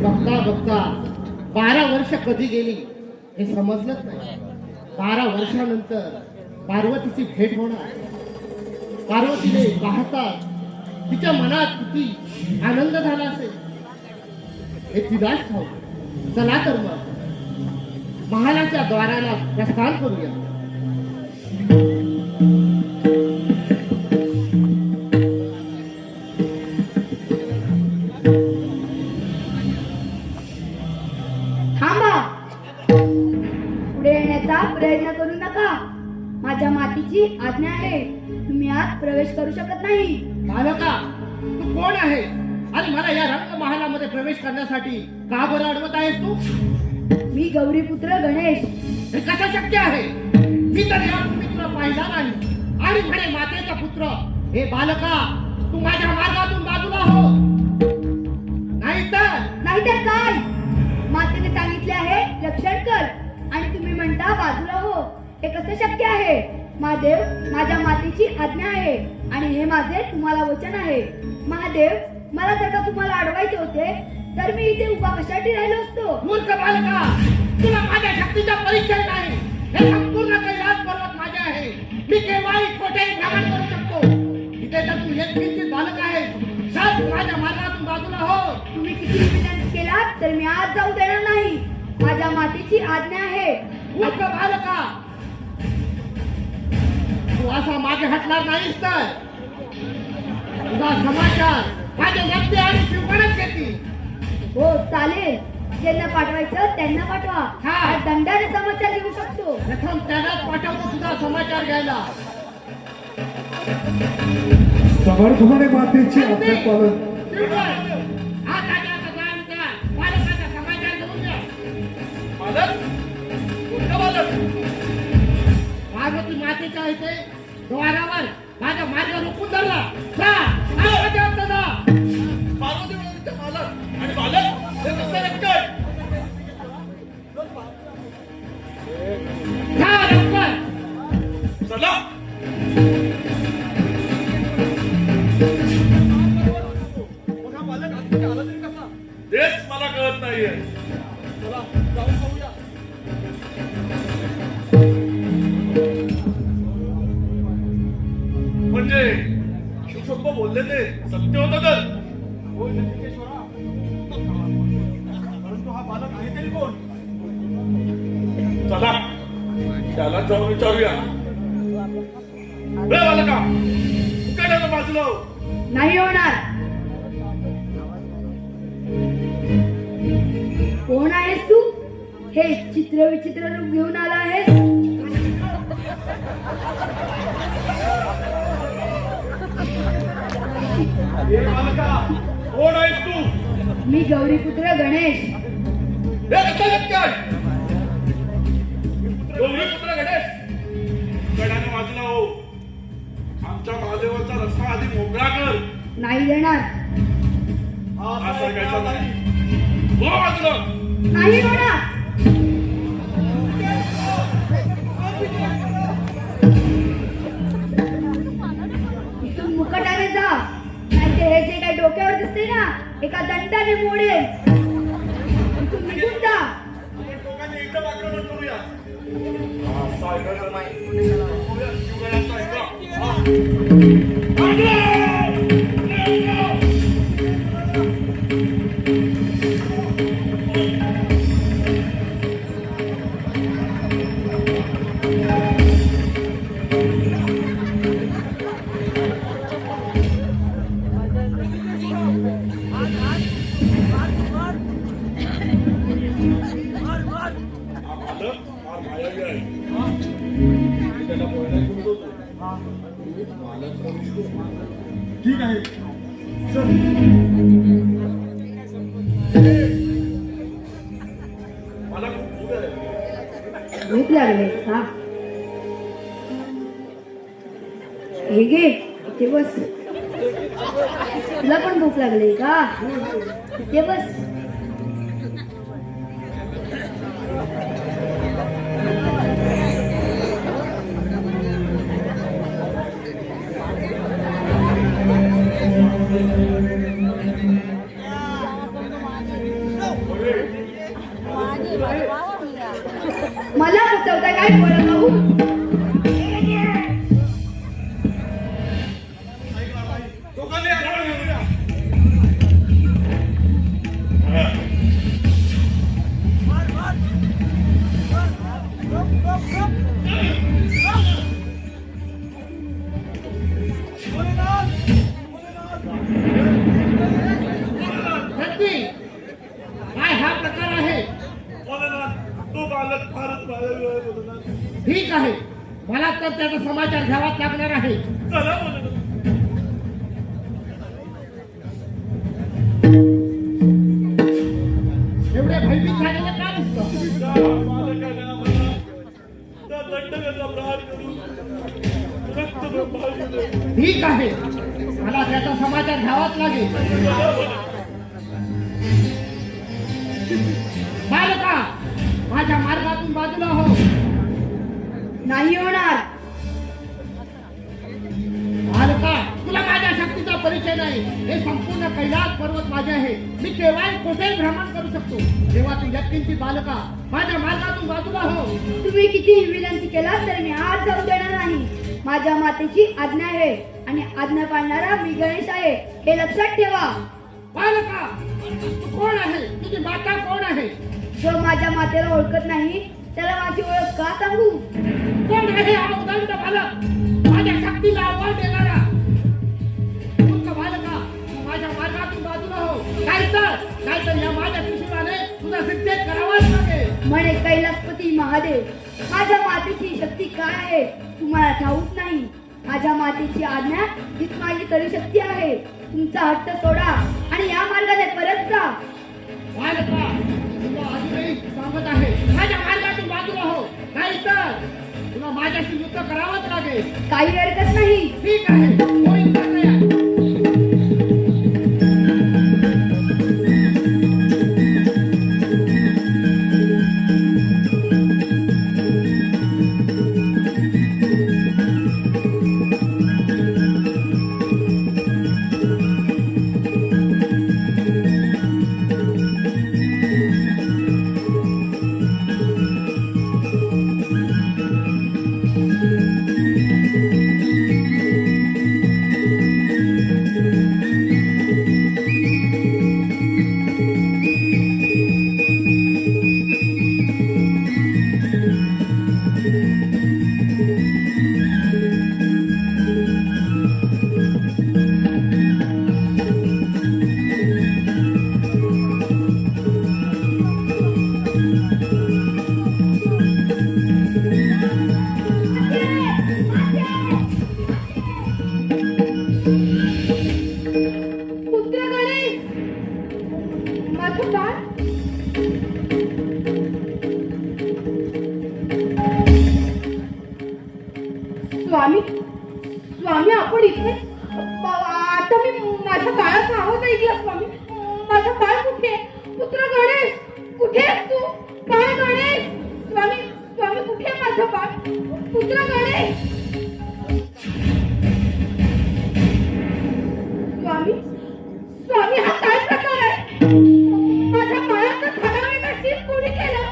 Speaker 2: बघता बघता 12 वर्ष कधी गेली हे समजलंच नाही. 12 वर्षानंतर पार्वतीची भेट होणार. पार्वतीने पाहता तिच्या मनात किती आनंद झाला असेल हे तिलाच ठाऊक. चला तर मग महालाच्या द्वाराला प्रस्थान करूया.
Speaker 7: थांबा. पुढे येण्याचा प्रयत्न करू नका. माझ्या मातीची आज्ञा आहे. तुम्ही आत प्रवेश करू शकत नाही.
Speaker 2: बालका, तू कोण आहे आणि मला या रंग महालामध्ये प्रवेश करण्यासाठी का बरं अडवत आहेस तू?
Speaker 7: मी गौरीपुत्र गणेश.
Speaker 2: हे कसं शक्य आहे? मी तर यापूर्वी तुला पाहिला नाही आणि म्हणे मातेचा पुत्र. हे बालका, तू माझ्या मार्गातून बाजूला हो,
Speaker 7: नाहीतर काय? मातेने सांगितले आहे रक्षण कर आणि तुम्ही म्हणता बाजूला हो. हे कसं शक्य आहे? महादेव, माझ्या मातेची आज्ञा आहे आणि हे माझे तुम्हाला वचन आहे. महादेव, मला जर का तुम्हाला अडवायचे होते तर मी इथे उभा कशासाठी राहिलो असतो?
Speaker 2: मूर्ख बालका, तुला माझ्या शक्तीचा परिचय नाही. हे संपूर्ण कैलास पर्वत माझे आहे. मी केव्हाही कोठेही भ्रमण करू शकतो. इथे तर तू एक किंचित बालक आहे. सर, माझ्या मार्गातून बाजूला हो.
Speaker 7: तुम्ही किती विनंती केलात तर मी आज जाऊ देणार नाही. माझ्या मातेची आज्ञा आहे.
Speaker 2: मूर्ख बालका, तू असा मागे हटणार नाहीस तर तुझा समाचार माझे व्यक्ती आणि शिवगणच घेतील.
Speaker 7: हो चालेल. ज्यांना पाठवायचं त्यांना पाठवा.
Speaker 2: हा.
Speaker 7: दंडाने समाचार घेऊ शकतो.
Speaker 2: प्रथम त्यालाच पाठवतो तुझा समाचार घ्यायला.
Speaker 1: समर्थपणे मातेची आज्ञा पालन.
Speaker 2: शिवगण, हा ताजा सगळ्यांचा बालकाचा समाचार घेऊन या. पार्वती मातेच्या इथे द्वारावर माझा मार्ग रोखून धरला. जा, पार्वती जा.
Speaker 8: पार्वती मातेचा मालक आणि बालक हे कसं रक्षण?
Speaker 2: जा, लवकर.
Speaker 8: चला. बघा बालक आतमध्ये आला तरी कसा? तेच मला कळत नाहीये. चला जाऊन पाहूया. म्हणजे शिवशंभ बोलले ते सत्य होतं तर? होय नंदिकेश्वरा. परंतु हा बालक आहे तरी कोण? चला त्याला जाऊन विचारूया. रे बालका, तू काय बाजूला हो.
Speaker 7: नाही होणार. कोण आहेस तू? हे चित्र विचित्र रूप घेऊन आला आहेस?
Speaker 8: हे बालका, कोण आहेस तू?
Speaker 7: मी गौरीपुत्र गणेश.
Speaker 8: हे कसं शक्य आहे? गौरीपुत्र गणेश, गडाने वाजला हो. आमच्या महादेवाचा रस्ता आधी मोकळा कर.
Speaker 7: नाही देणार.
Speaker 8: असं कायचं नाही. हो वाजलं.
Speaker 7: नाही होणार. इथून मुकटाने जा, नाहीतर हे जे काही डोक्यावर दिसते ना, एका दंडाने मोडेल. इथून निघून जा.
Speaker 8: लोकांनी एकदम आक्रमण करूया. असं ऐकायचं नाही. बघूया, शिवगडाचं ऐका. ठीक आहे. मला खूप भूक आहे.
Speaker 7: भूक लागले हा? हे घे, इथे बस. तुला पण भूक लागली का? इथे बस. मला फसवताय काय बरं भाऊ?
Speaker 8: लोकांनी आक्रमण करूया.
Speaker 2: व्यक्ती, काय हा प्रकार आहे?
Speaker 8: भोलेनाथ, तो बालक फारच माझ्या भोलेनाथ.
Speaker 2: ठीक आहे, मला तर त्याचा समाचार घ्यावाच लागणार आहे.
Speaker 8: चला भोलेनाथ.
Speaker 2: एवढे भयभीत झालेले का दिसतं?
Speaker 8: त्या बालकाला मला त्या दंडकाचा प्रहार करून रक्त ब्रह्मांड दिले.
Speaker 2: ठीक आहे, मला त्याचा समाचार घ्यावाच लागेल. बालका, माझ्या मार्गातून बाजूला हो.
Speaker 7: नाही होणार.
Speaker 2: बालका, तुला माझ्या शक्तीचा परिचय नाही. हे संपूर्ण कैलास पर्वत माझे आहे. मी केव्हाही कुठेही भ्रमण करू शकतो. तेव्हा तू व्यक्तींची बालका माझ्या मार्गातून बाजूला हो.
Speaker 7: तुम्ही कितीही विनंती केलात तरी मी आज जाऊ देणार नाही. माझ्या मातेची आज्ञा आहे आणि आज्ञा पाळणारा मी गणेश आहे, हे लक्षात ठेवा.
Speaker 2: बालका, तू कोण आहे? तुझी माता कोण आहे?
Speaker 7: जो माझ्या मातेला ओळखत नाही त्याला माझी ओळख का सांगू?
Speaker 2: कोण आहे हा उदंड बालक? माझ्या शक्तीला आव्हान देणारा. मूर्ख बालका, तू माझ्या मार्गातून बाजूला हो. नाहीतर या माझ्या त्रिशूलाने तुझा सिद्धेत करावाच लागेल.
Speaker 7: म्हणे कैलासपती महादेव, माझ्या मातेची शक्ती काय आहे तुम्हाला ठाऊक नाही. माझ्या मातेची आज्ञा हीच माझी खरी शक्ती आहे. तुमचा हट्ट सोडा आणि या मार्गाने परत जा.
Speaker 2: बालका, तुला अजूनही सांगत आहे, माझ्या मार्गातून बाजूला हो. नाहीतर तुला माझ्याशी युद्ध करावंच लागेल.
Speaker 7: काही हरकत नाही.
Speaker 2: ठीक आहे, होईल का तयार?
Speaker 3: माझ्या बाळाचा आवाज ऐकला स्वामी. माझा बाळ कुठे आहे? पुत्र गणेश कुठे आहेस तू? बाळ गणेश. स्वामी स्वामी कुठे आहे माझं बाळ? पुत्र गणेश. स्वामी स्वामी हा काय प्रकार आहे? माझ्या बाळाचा थडावे नशीब कोणी केलं?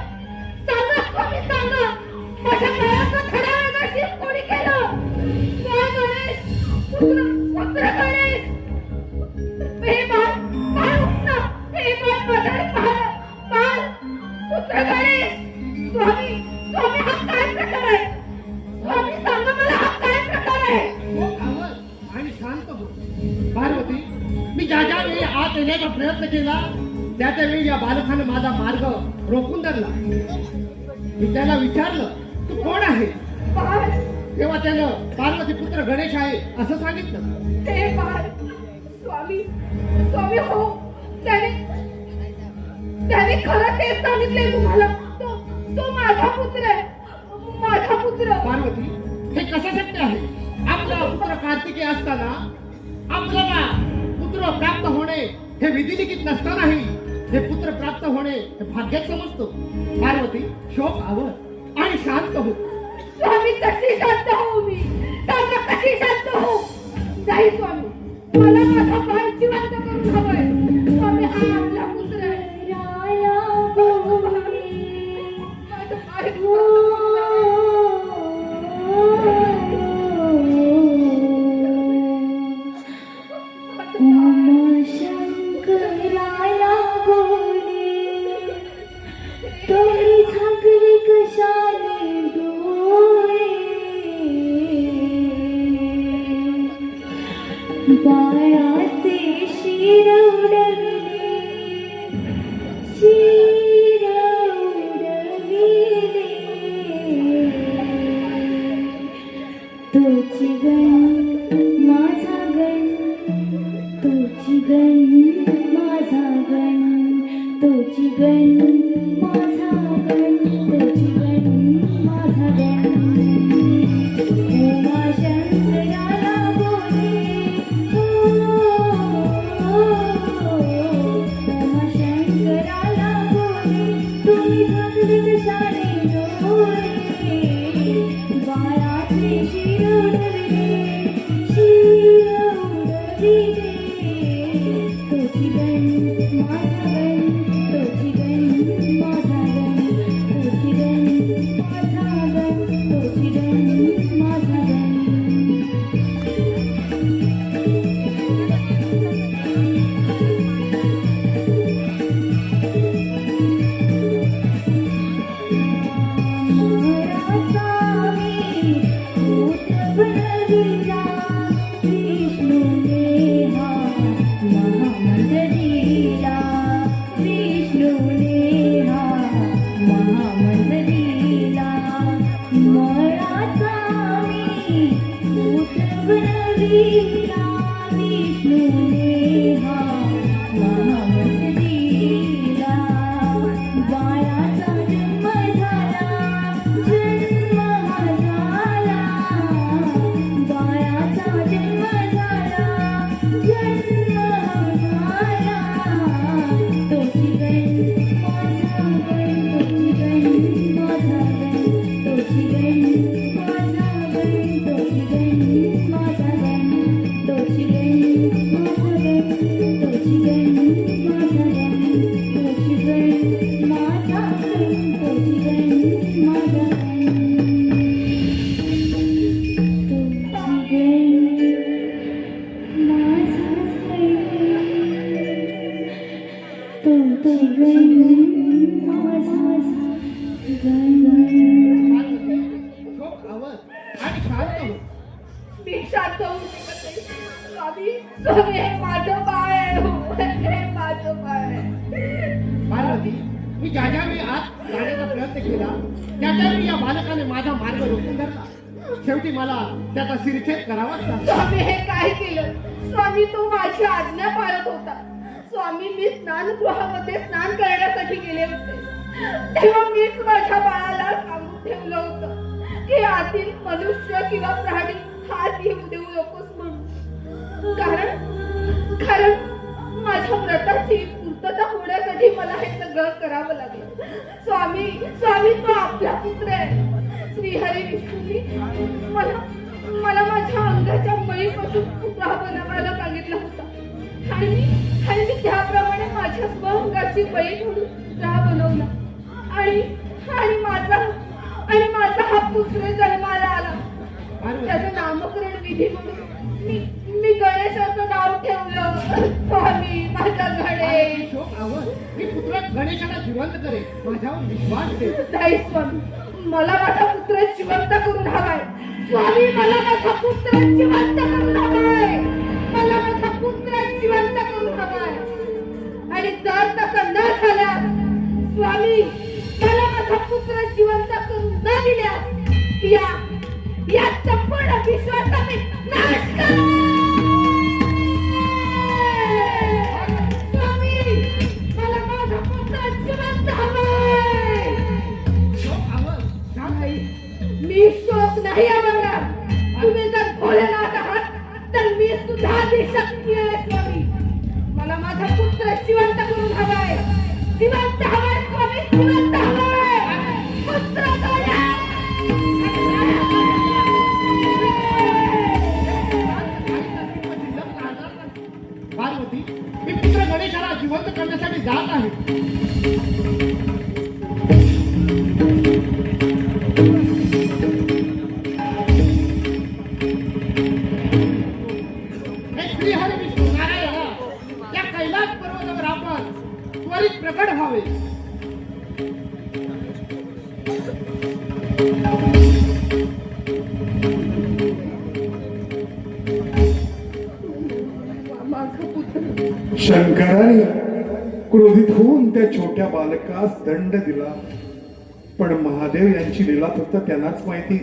Speaker 3: सांगा स्वामी सांगा. माझ्या बाळाचा थडावे नशीब कोणी केलं? बाळ गणेश. पुत्र गणेश. हे बाळ बाळ उठ ना. हे बाळ माझ्याकडे पाहा. बाळ पुत्र गणेश. स्वामी स्वामी हा काय प्रकार आहे? स्वामी सांगा मला हा काय प्रकार आहे?
Speaker 2: आणि शांत हो. पार्वती, मी ज्या ज्या वेळी आत येण्याचा प्रयत्न केला त्या त्यावेळी या बालकाने माझा मार्ग रोखून धरला. मी त्याला विचारलं तू कोण आहे?
Speaker 3: बाळ
Speaker 2: तेव्हा त्यानं पार्वती पुत्र गणेश आहे असं सांगितलं.
Speaker 3: हे बाळ स्वामी स्वामी हो त्याने खरं तेच सांगितलंय तुम्हाला. तो माझा पुत्र आहे. माझा पुत्र.
Speaker 2: पार्वती, हे कसं शक्य आहे? आपला पुत्र कार्तिकेय असताना आपल्याला पुत्र प्राप्त होणे हे विधिलिखित नसतानाही हे पुत्र प्राप्त होणे हे भाग्यात समजतो. पार्वती, शोक आवर आणि शांत हो.
Speaker 3: स्वामी कशी शांत हो मी? सांगा कशी शांत हो? नाही स्वामी मला माझा बाळ जिवंत करून हवंय. स्वामी हा आपला पुत्र आहे. माझं बाळ
Speaker 7: शंकराला बोले तोरी झाकली कशाने डोळे बाळाचे शिर उडविले तोची गण माझा गण तोची गण माझा गण तोची गण माझा गण तोची गण माझा गण उमा शंकराला बोले उमा शंकराला बोले तुम्ही झाकले कशाने डोळे बाळाचे शिर उडविले तोची गण माझा गण तोची गण माझा गण तोची गण माझा गण तोची गण माझा गण
Speaker 2: शोक आवर आणि शांत हो.
Speaker 3: मी शांत होऊ शकत नाही. स्वामी स्वामी हे माझं बाळ आहे. हे माझं बाळ आहे.
Speaker 2: पार्वती, मी ज्या ज्या वेळी आत जाण्याचा प्रयत्न केला त्या त्यावेळी या बालकाने माझा मार्ग रोखून धरला. शेवटी मला त्याचा शिरछेद करावाच लागला.
Speaker 3: स्वामी हे काय केलं? स्वामी तो माझी आज्ञा पाळत होता. स्वामी मी स्नानगृहामध्ये स्नान करण्यासाठी गेले होते तेव्हा मीच माझ्या बाळाला सांगून ठेवलं होतं की आतील मनुष्य किंवा प्राणी हात येऊ देऊ नकोस म्हणून. कारण कारण माझ्या व्रताची पूर्तता होण्यासाठी मला हे सगळं करावं लागलं. स्वामी स्वामी तो आपला पुत्र आहे. श्रीहरी विष्णूंनी मला माझ्या अंगाच्या मळीपासून पुतळा बनवायला सांगितलं होतं आणि मी त्याप्रमाणे माझ्या स्वअंगाची बळी ठेवून पुतळा बनवला आणि माझा हा पुत्र जन्माला आला. त्याचं नामकरण विधी म्हणून मी गणेशाचं नाव ठेवलं. स्वामी माझा गणेश.
Speaker 2: मी पुत्र गणेशाला जिवंत करेन, माझ्यावर विश्वास ठेव.
Speaker 3: नाही स्वामी, मला माझा पुत्र जिवंत करून हवाय. स्वामी मला माझा पुत्र जिवंत करून हवाय. मला माझा पुत्र जिवंत करून हवाय. आणि जर तसं न झाल्यास स्वामी मला माझा पुत्र जिवंत करून न दिल्यास या संपूर्ण विश्वाचा मी नाश करेन. स्वामी मला माझा पुत्र जिवंत हवाय. नाही, मी शोक नाही आवडणार. तुम्ही जर भोलेनाथ आहात तर मी सुद्धा आदिशक्ती आहे. स्वामी मला माझा पुत्र जिवंत करून हवाय. जिवंत हवाय स्वामी, जिवंत हवाय. पुत्र
Speaker 2: पार्वती, मी पुत्र गणेशाला जिवंत करण्यासाठी जात आहे. हे श्रीहरी विष्णू नारायण या कैलास पर्वतावर आपण त्वरित प्रकट व्हावे.
Speaker 3: माझा पुत्र
Speaker 1: शंकराने क्रोधित होऊन त्या छोट्या बालकास दंड दिला. पण महादेव यांची लीला फक्त त्यांनाच माहिती.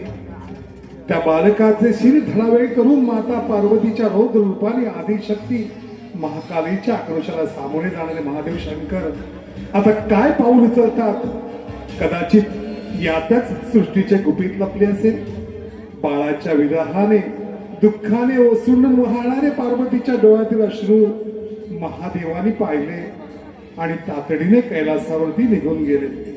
Speaker 1: त्या बालकाचे शिर धडावेळ करून माता पार्वतीच्या रौद्र रूपाने आदिशक्ती महाकालीच्या आक्रोशाला सामोरे जाणारे महादेव शंकर आता काय पाऊल उचलतात. कदाचित यातच सृष्टीचे गुपित लपले असेल. बाळाच्या विरहाने दुःखाने ओसंडून वाहणारे पार्वतीच्या डोळ्यातील अश्रू महादेवाने पाहिले आणि तातडीने कैलासावरती निघून गेले.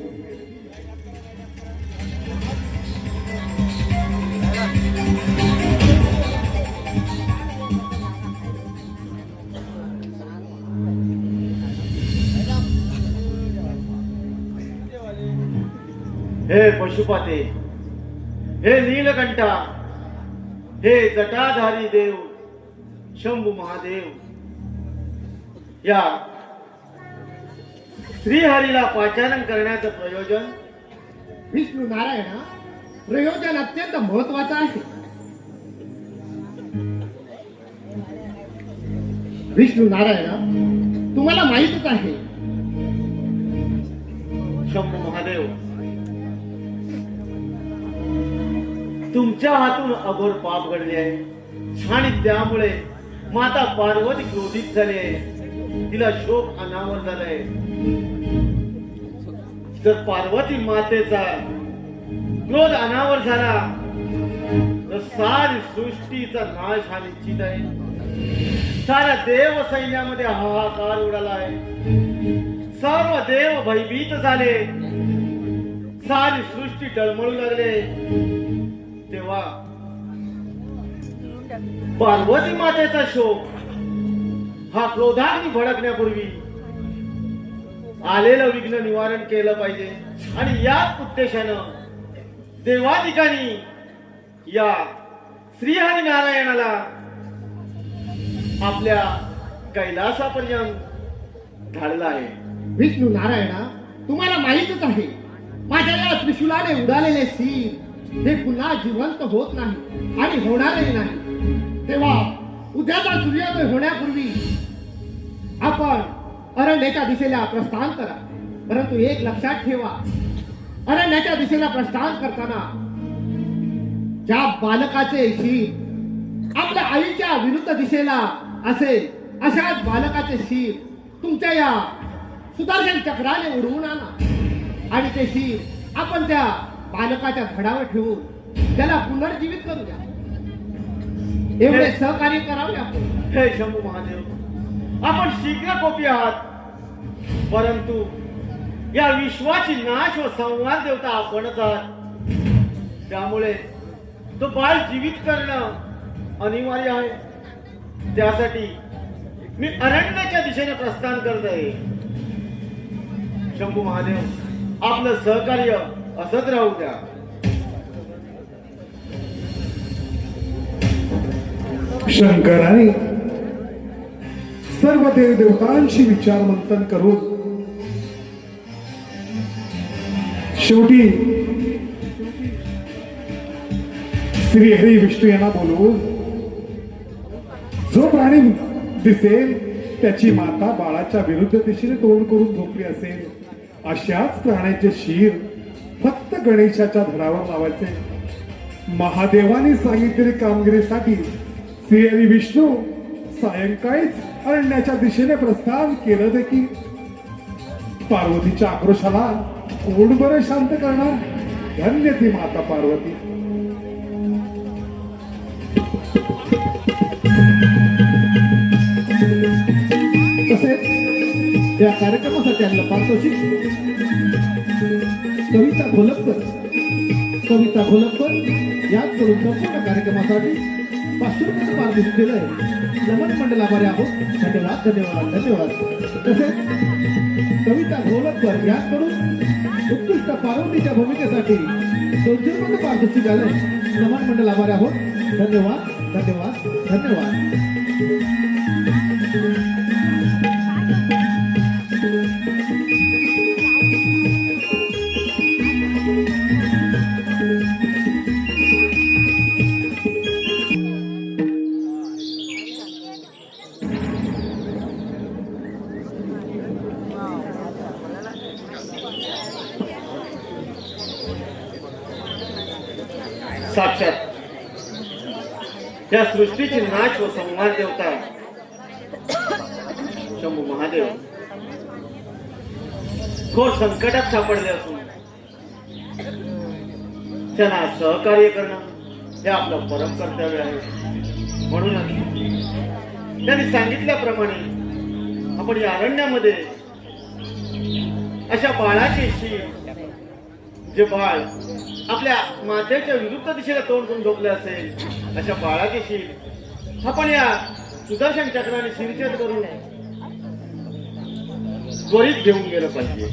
Speaker 9: हे पशुपते, हे नीलकंठा, हे जटाधारी देव शंभू महादेव, या श्रीहरीला पाचारण करण्याचं प्रयोजन.
Speaker 2: विष्णू नारायण, प्रयोजन अत्यंत महत्वाचं आहे. विष्णू नारायण, तुम्हाला माहितच आहे
Speaker 9: शंभू महादेव, तुमच्या हातून अघोर पाप घडले आहे आणि त्यामुळे माता पार्वती क्रोधित झाली आहे. तिला शोक अनावर झालाय. जर पार्वती मातेचा क्रोध अनावर झाला तर सारी सृष्टीचा नाश हा निश्चित आहे. साऱ्या देव सैन्यामध्ये हाहाकार उडाला आहे. सर्व देव भयभीत झाले. सारी सृष्टी टळमळू लागले. तेव्हा पार्वती मातेचा शोक हा क्रोधाग्नी भडकण्यापूर्वी आलेलं विघ्न निवारण केलं पाहिजे. आणि याच उद्देशानं देवाधिकांनी या श्रीहरी नारायणाला आपल्या कैलासापर्यंत धाडलं आहे.
Speaker 2: विष्णू नारायण, तुम्हाला माहितच आहे माझ्या या त्रिशूलाने उडालेले सीर हे पुन्हा जिवंत होत नाही आणि होणारही नाही. तेव्हा उद्याचा सूर्योदय होण्यापूर्वी आपण अरण्याच्या दिशेला प्रस्थान करा. परंतु एक लक्षात ठेवा, अरण्याच्या दिशेला प्रस्थान करताना ज्या बालकाचे शीर आपल्या आईच्या विरुद्ध दिशेला असेल अशाच बालकाचे शीर तुमच्या या सुदर्शन चक्राने उडवून आणा आणि ते शीर आपण त्या बालकाच्या धडावर ठेवून त्याला पुनर्जीवित करू द्या. एवढे सहकार्य करावे आपण.
Speaker 9: हे शंभू महादेव, आपण शीघ्र कोपी आहात, परंतु या विश्वाची नाश व संहार देवता आपणच आहात. त्यामुळे तो बाळ जीवित करणं अनिवार्य आहे. त्यासाठी मी अरण्याच्या दिशेने प्रस्थान करत आहे. शंभू महादेव, आपलं सहकार्य असंच राहू द्या.
Speaker 1: शंकराने सर्व देवदेवतांशी विचार मंथन करून शेवटी श्री हरी विष्णू यांना बोलवून जो प्राणी दिसेल त्याची माता बाळाच्या विरुद्ध दिशेने तोंड करून झोपली असेल अशाच प्राण्याचे शीर फक्त गणेशाच्या धडावर लावायचे. महादेवाने सांगितलेली कामगिरीसाठी श्री हरी विष्णू सायंकाळीच अरण्याच्या दिशेने प्रस्थान केलं देखील. पार्वतीच्या आक्रोशाला कोण बरं शांत करणार? धन्य ती माता पार्वती. तसेच या कार्यक्रमासाठी आणलं पारितोषिक कविता खोलकर याचकडून संपूर्ण कार्यक्रमासाठी 500 रुपये पारितोषिक दिलंय. नमन मंडळ आभारी आहोत. धन्यवाद धन्यवाद धन्यवाद. तसेच कविता खोलकर याचकडून उत्कृष्ट पार्वतीच्या भूमिकेसाठी 200 रुपये पारितोषिक आलंय. नमन मंडळ आभारी आहोत. धन्यवाद धन्यवाद धन्यवाद.
Speaker 9: साक्षात या सृष्टीची नाश व संहार देवता शंभू महादेव घोर संकटात सापडले असून त्यांना सहकार्य करणं हे आपलं परम कर्तव्य आहे. म्हणूनच त्यांनी सांगितल्याप्रमाणे आपण या अरण्यामध्ये अशा बाळाची शीर, जे बाळ आपल्या मातेच्या विरुद्ध दिशेला तोंड करून झोपले असेल अशा बाळाची शीर आपण या सुदर्शन चक्राने शिरछेद करून त्वरित घेऊन गेलं पाहिजे.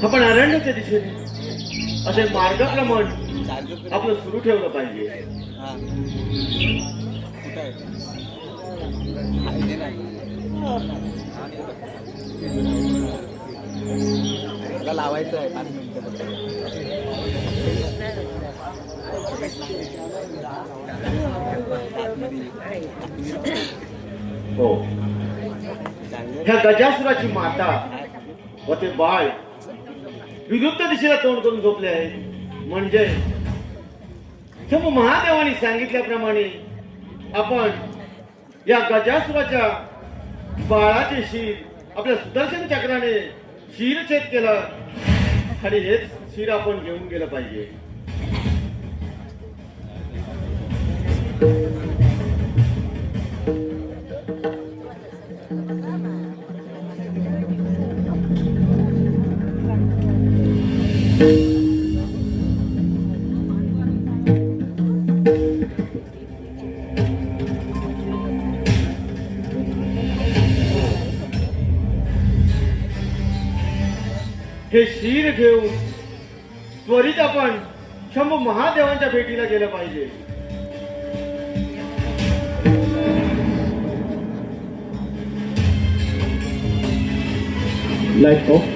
Speaker 9: आपण अरण्याच्या दिशेने असे मार्गक्रमण आपलं सुरू ठेवलं पाहिजे.
Speaker 10: लावायचं आहे 5 मिनिटं.
Speaker 9: हो, ह्या गजासुराची माता व ते बाळ विरुद्ध दिशेला तोंड करून झोपले आहे. म्हणजे शंभू महादेवाने सांगितल्याप्रमाणे आपण या गजासुराच्या बाळाचे शीर आपल्या सुदर्शन चक्राने शिरछेद केला आणि हेच शीर आपण घेऊन गेलं पाहिजे. हे शीर घेऊन त्वरित आपण शंभू महादेवांच्या भेटीला गेलं पाहिजे.
Speaker 6: Light of.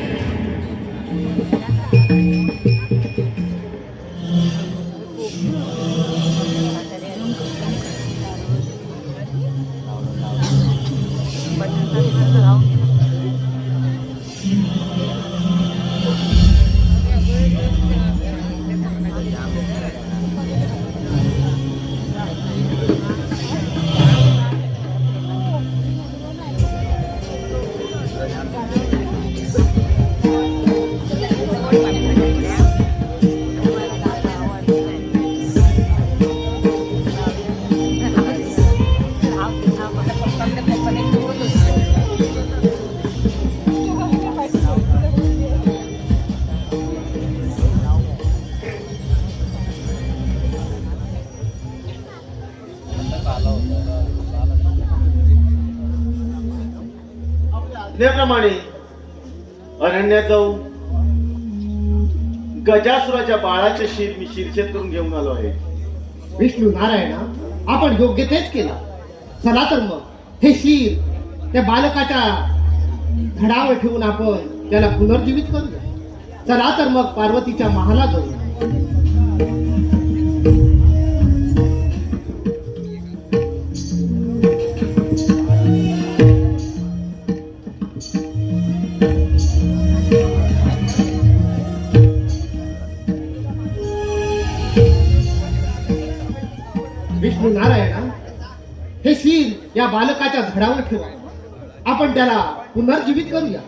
Speaker 9: आज्ञेप्रमाणे अरण्यात जाऊन गजासुराच्या बाळाचे शिर मी शिरछेद करून घेऊन आलो आहे.
Speaker 2: विष्णू नारायणा, आपण योग्य तेच केलं. चला तर मग हे शीर त्या बालकाच्या धडावर ठेवून आपण त्याला पुनर्जीवित करूया. चला तर मग पार्वतीच्या महाला जाऊया. विष्णू नारायणा, हे शीर या बालकाच्या धडावर ठेवा. आपण त्याला पुनर्जीवित करूया.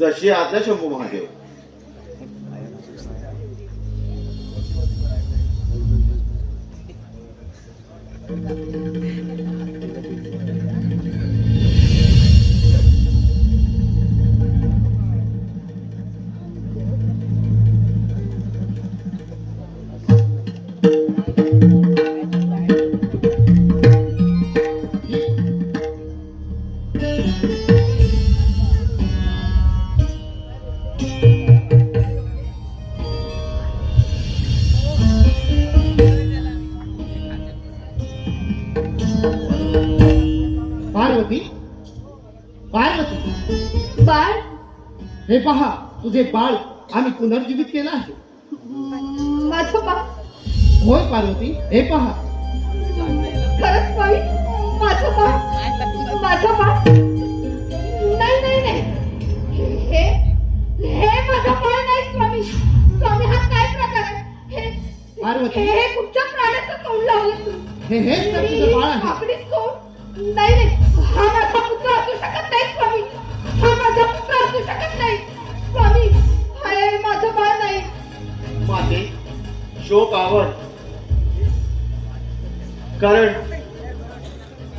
Speaker 9: जशी आज्ञा शंभू महादेव.
Speaker 2: पार्वती, पार्वती,
Speaker 3: बाळ,
Speaker 2: हे पहा, तुझे बाळ आम्ही पुनर्जीवित केलं आहे.
Speaker 3: माझं बाळ.
Speaker 2: होय पार्वती, हे पहा.
Speaker 3: खरंच स्वामी, माझं बाळ, माझं बाळ. नाही नाही नाही, हे हे माझं बाळ नाही स्वामी. स्वामी, हा काय प्रकार आहे?
Speaker 2: पार्वती.
Speaker 3: हे कुठच्या प्राण्याचं तोंड लावलं तू?
Speaker 2: हेच तर तुझं बाळ आहे.
Speaker 3: आपली सोड. नाही नाही, हा माझा पुत्र असू शकत नाही स्वामी. हा माझा पुत्र असू शकत नाही स्वामी. हे माझं बाळ नाही.
Speaker 9: माते, शोक आवर. कारण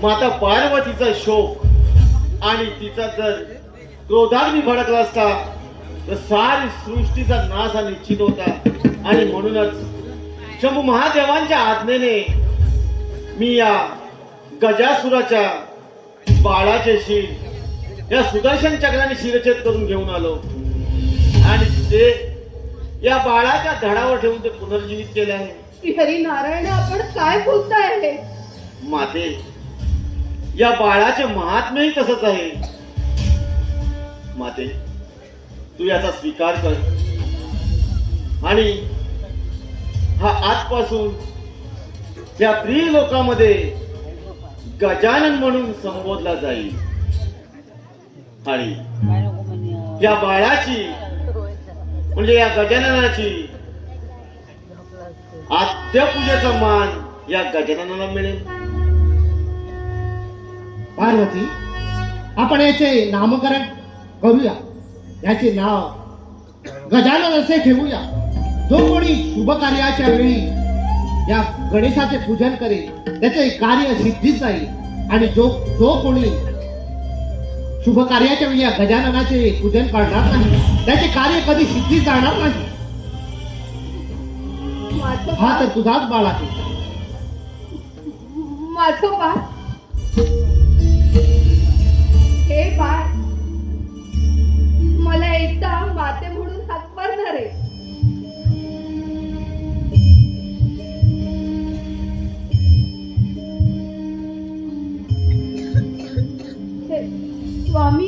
Speaker 9: माता पार्वतीचा शोक आणि तिचा जर क्रोधाग्नी भडकला असता तर सारी सृष्टीचा नाश हा निश्चित होता. आणि म्हणूनच शंभू महादेवांच्या आज्ञेने मी या गजासुराच्या बाळाचे शिर या सुदर्शन चक्राने शिरछेद करून घेऊन आलो आणि ते या बाळाच्या धडावर ठेवून ते पुनर्जीवित केले आहे.
Speaker 3: श्रीहरी नारायण, आपण काय बोलताय हे?
Speaker 9: माते, या बाळाचे महात्म्यही तसंच आहे. माते, तू याचा स्वीकार कर आणि हा आजपासून या त्रिलोकामध्ये गजानन म्हणून संबोधला जाईल. आणि या बाळाची म्हणजे या गजाननाची आद्यपूजेचा मान या गजाननाला मिळेल.
Speaker 2: पार्वती, आपण याचे नामकरण करूया. याचे नाव गजानन असे ठेवूया. जो कोणी शुभ कार्याच्या वेळी या गणेशाचे पूजन करेल त्याचे कार्य सिद्धीत जाईल. आणि जो कोणी शुभ कार्याच्या वेळी या गजाननाचे पूजन करणार नाही त्याचे कार्य कधी सिद्धीत जाणार नाही.
Speaker 3: माझं
Speaker 2: हा
Speaker 3: बाळ,
Speaker 2: तर तुझाच बाळ आहे.
Speaker 3: माझं बाळ. हे बाळ मला एकदा माते म्हणून हाक मारणार आहे. स्वामी.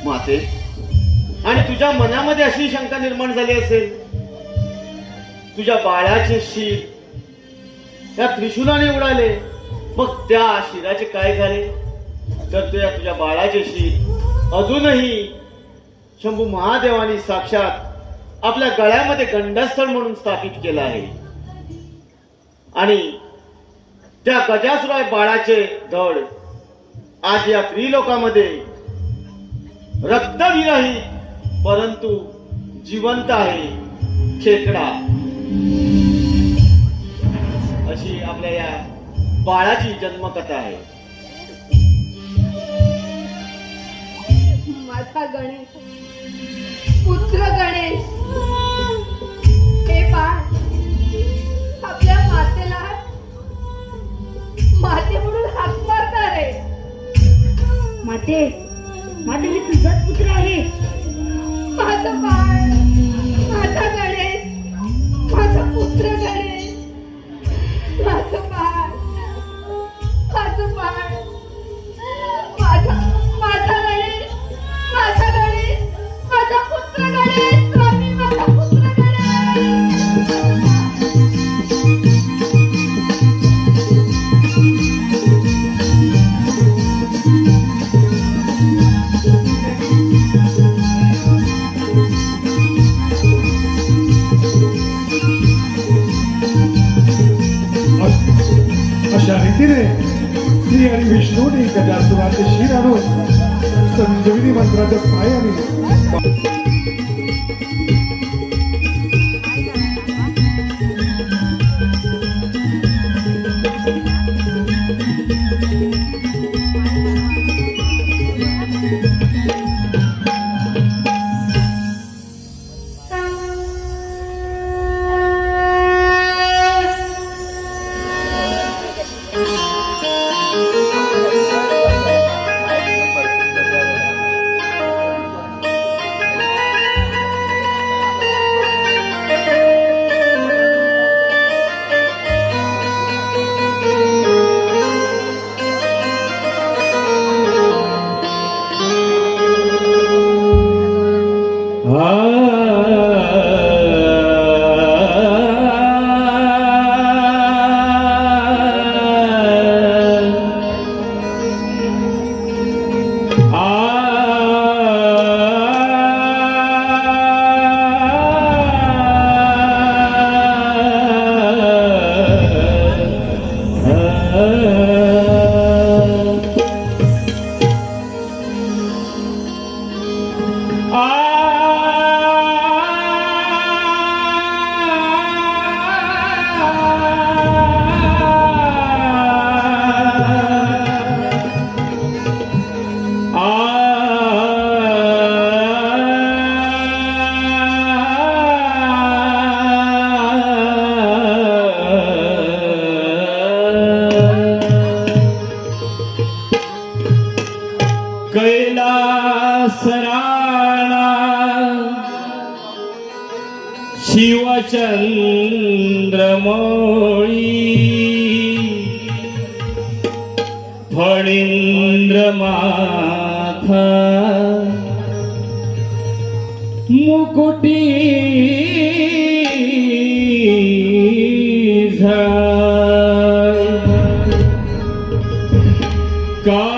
Speaker 9: माते, आणि तुझ्या मनामध्ये अशी शंका निर्माण झाली असेल तुझ्या बाळाचे शिर त्या त्रिशूलाने उडाले, मग त्या शिराचे काय झाले? तर तुझ्या बाळाचे शिर अजूनही शंभू महादेवानी साक्षात आपल्या गळ्यामध्ये गंडस्थळ म्हणून स्थापित केलं आहे. आणि त्या गजासुरा बाळाचे धड आज या त्रिलोकामध्ये रक्तविरहित परंतु जिवंत आहे. खेकडा अशी आपल्या या बाळाची जन्मकथा आहे.
Speaker 3: माझा गणेश, पुत्र गणेश, हे बाळ आपल्या मातेला माते म्हणून हाक मारणार आहे.
Speaker 7: माते माते मी तुझाच पुत्र आहे.
Speaker 3: माझं बाळ, माझा गणेश, माझा पुत्र गणेश, माझं बाळ, माझं बाळ, माझा गणेश, माझा गणेश, माझा पुत्र गणेश, स्वामी माझा पुत्र गणेश.
Speaker 1: अशा रीतीने श्री आणि विष्णूने गजासुराचे शिर आणून संजीवनी मंत्राच्या साहाय्याने
Speaker 4: फणींद्र माथा मुकुटी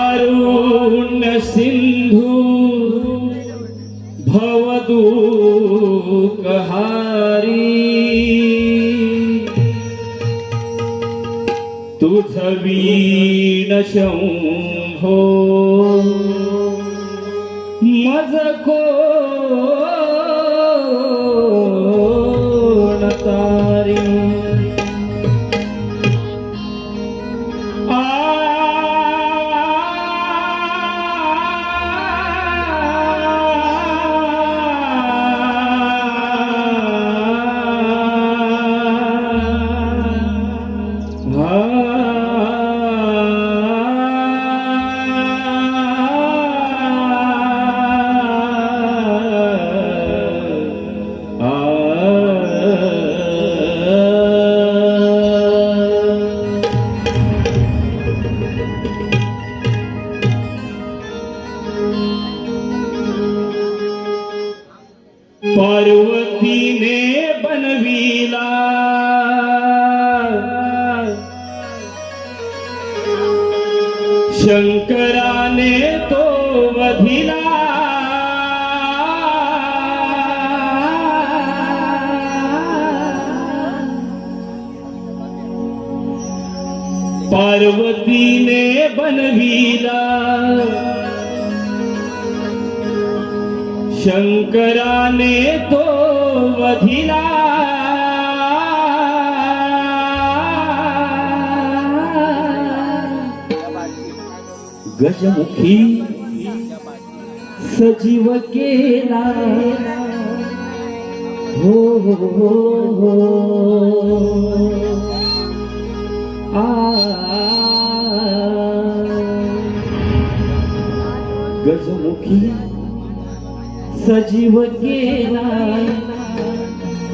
Speaker 4: कारुण्य सिंधू भवदुःखहारी तुझ वीण शंभो मज कोण तारी पार्वतीने बनविला शंकराने तो वधिला पार्वतीने बनविला शंकराने तो वधिला गजमुखी सजीव केला हो हो हो हो गजमुखी सजीव केला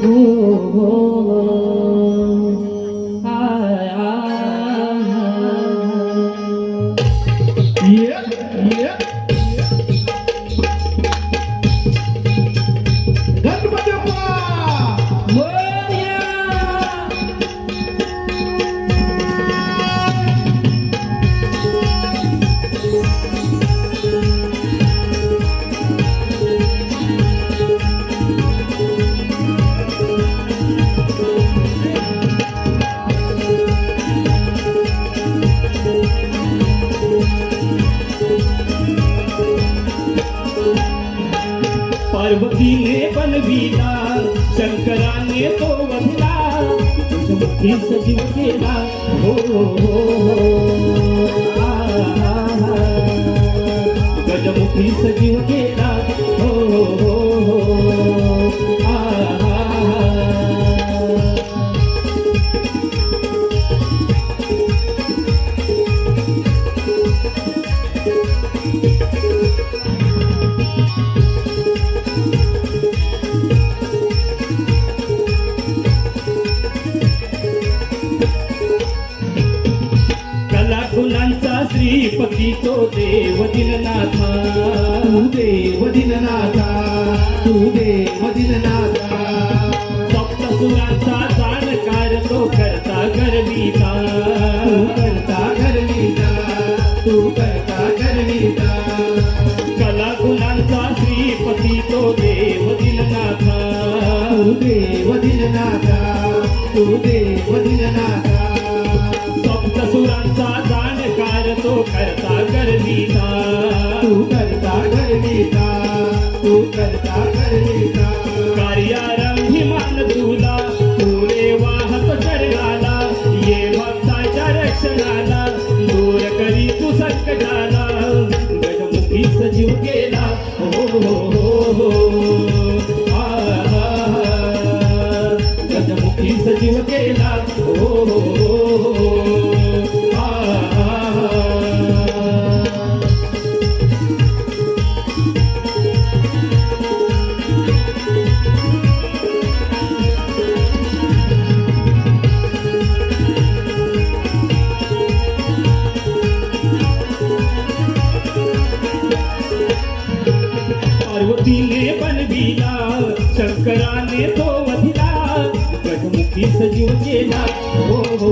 Speaker 4: हो हो आय, आय.
Speaker 1: गणपती बाप्पा!
Speaker 4: मोरया. पार्वतीने बनविला शंकराने तो वधला गजमुखी सजीव केला हो हो हो गजमुखी सजीव केला हो हो कलाकुलांचा श्रीपती तो देव दिननाथा
Speaker 1: तू देव दिननाथा, तू देव दिननाथा.
Speaker 4: सप्तसुरांचा जाणकार तो करता गर्विता
Speaker 1: तू करता गर्विता, तू करता गर्विता.
Speaker 4: कलाकुलांचा श्रीपती तो देव दिननाथा
Speaker 1: तू देव दिननाथा, तू देव दिननाथा.
Speaker 4: सप्तसुरांचा जाणकार तो करता गर्विता
Speaker 1: तू करता गर्विता, तू करता गर्विता.
Speaker 4: कार्यारंभी मान तुला तुरे वाहत चरणाला ये भक्ताच्या रक्षणाला दूर करी तू संकटाला गजमुखी सजीव केला हो हो हो हो गजमुखी सजीव केला हो हो हो पार्वतीने बनविला शंकराने तो वधिला गजमुखी सजीव केला हो हो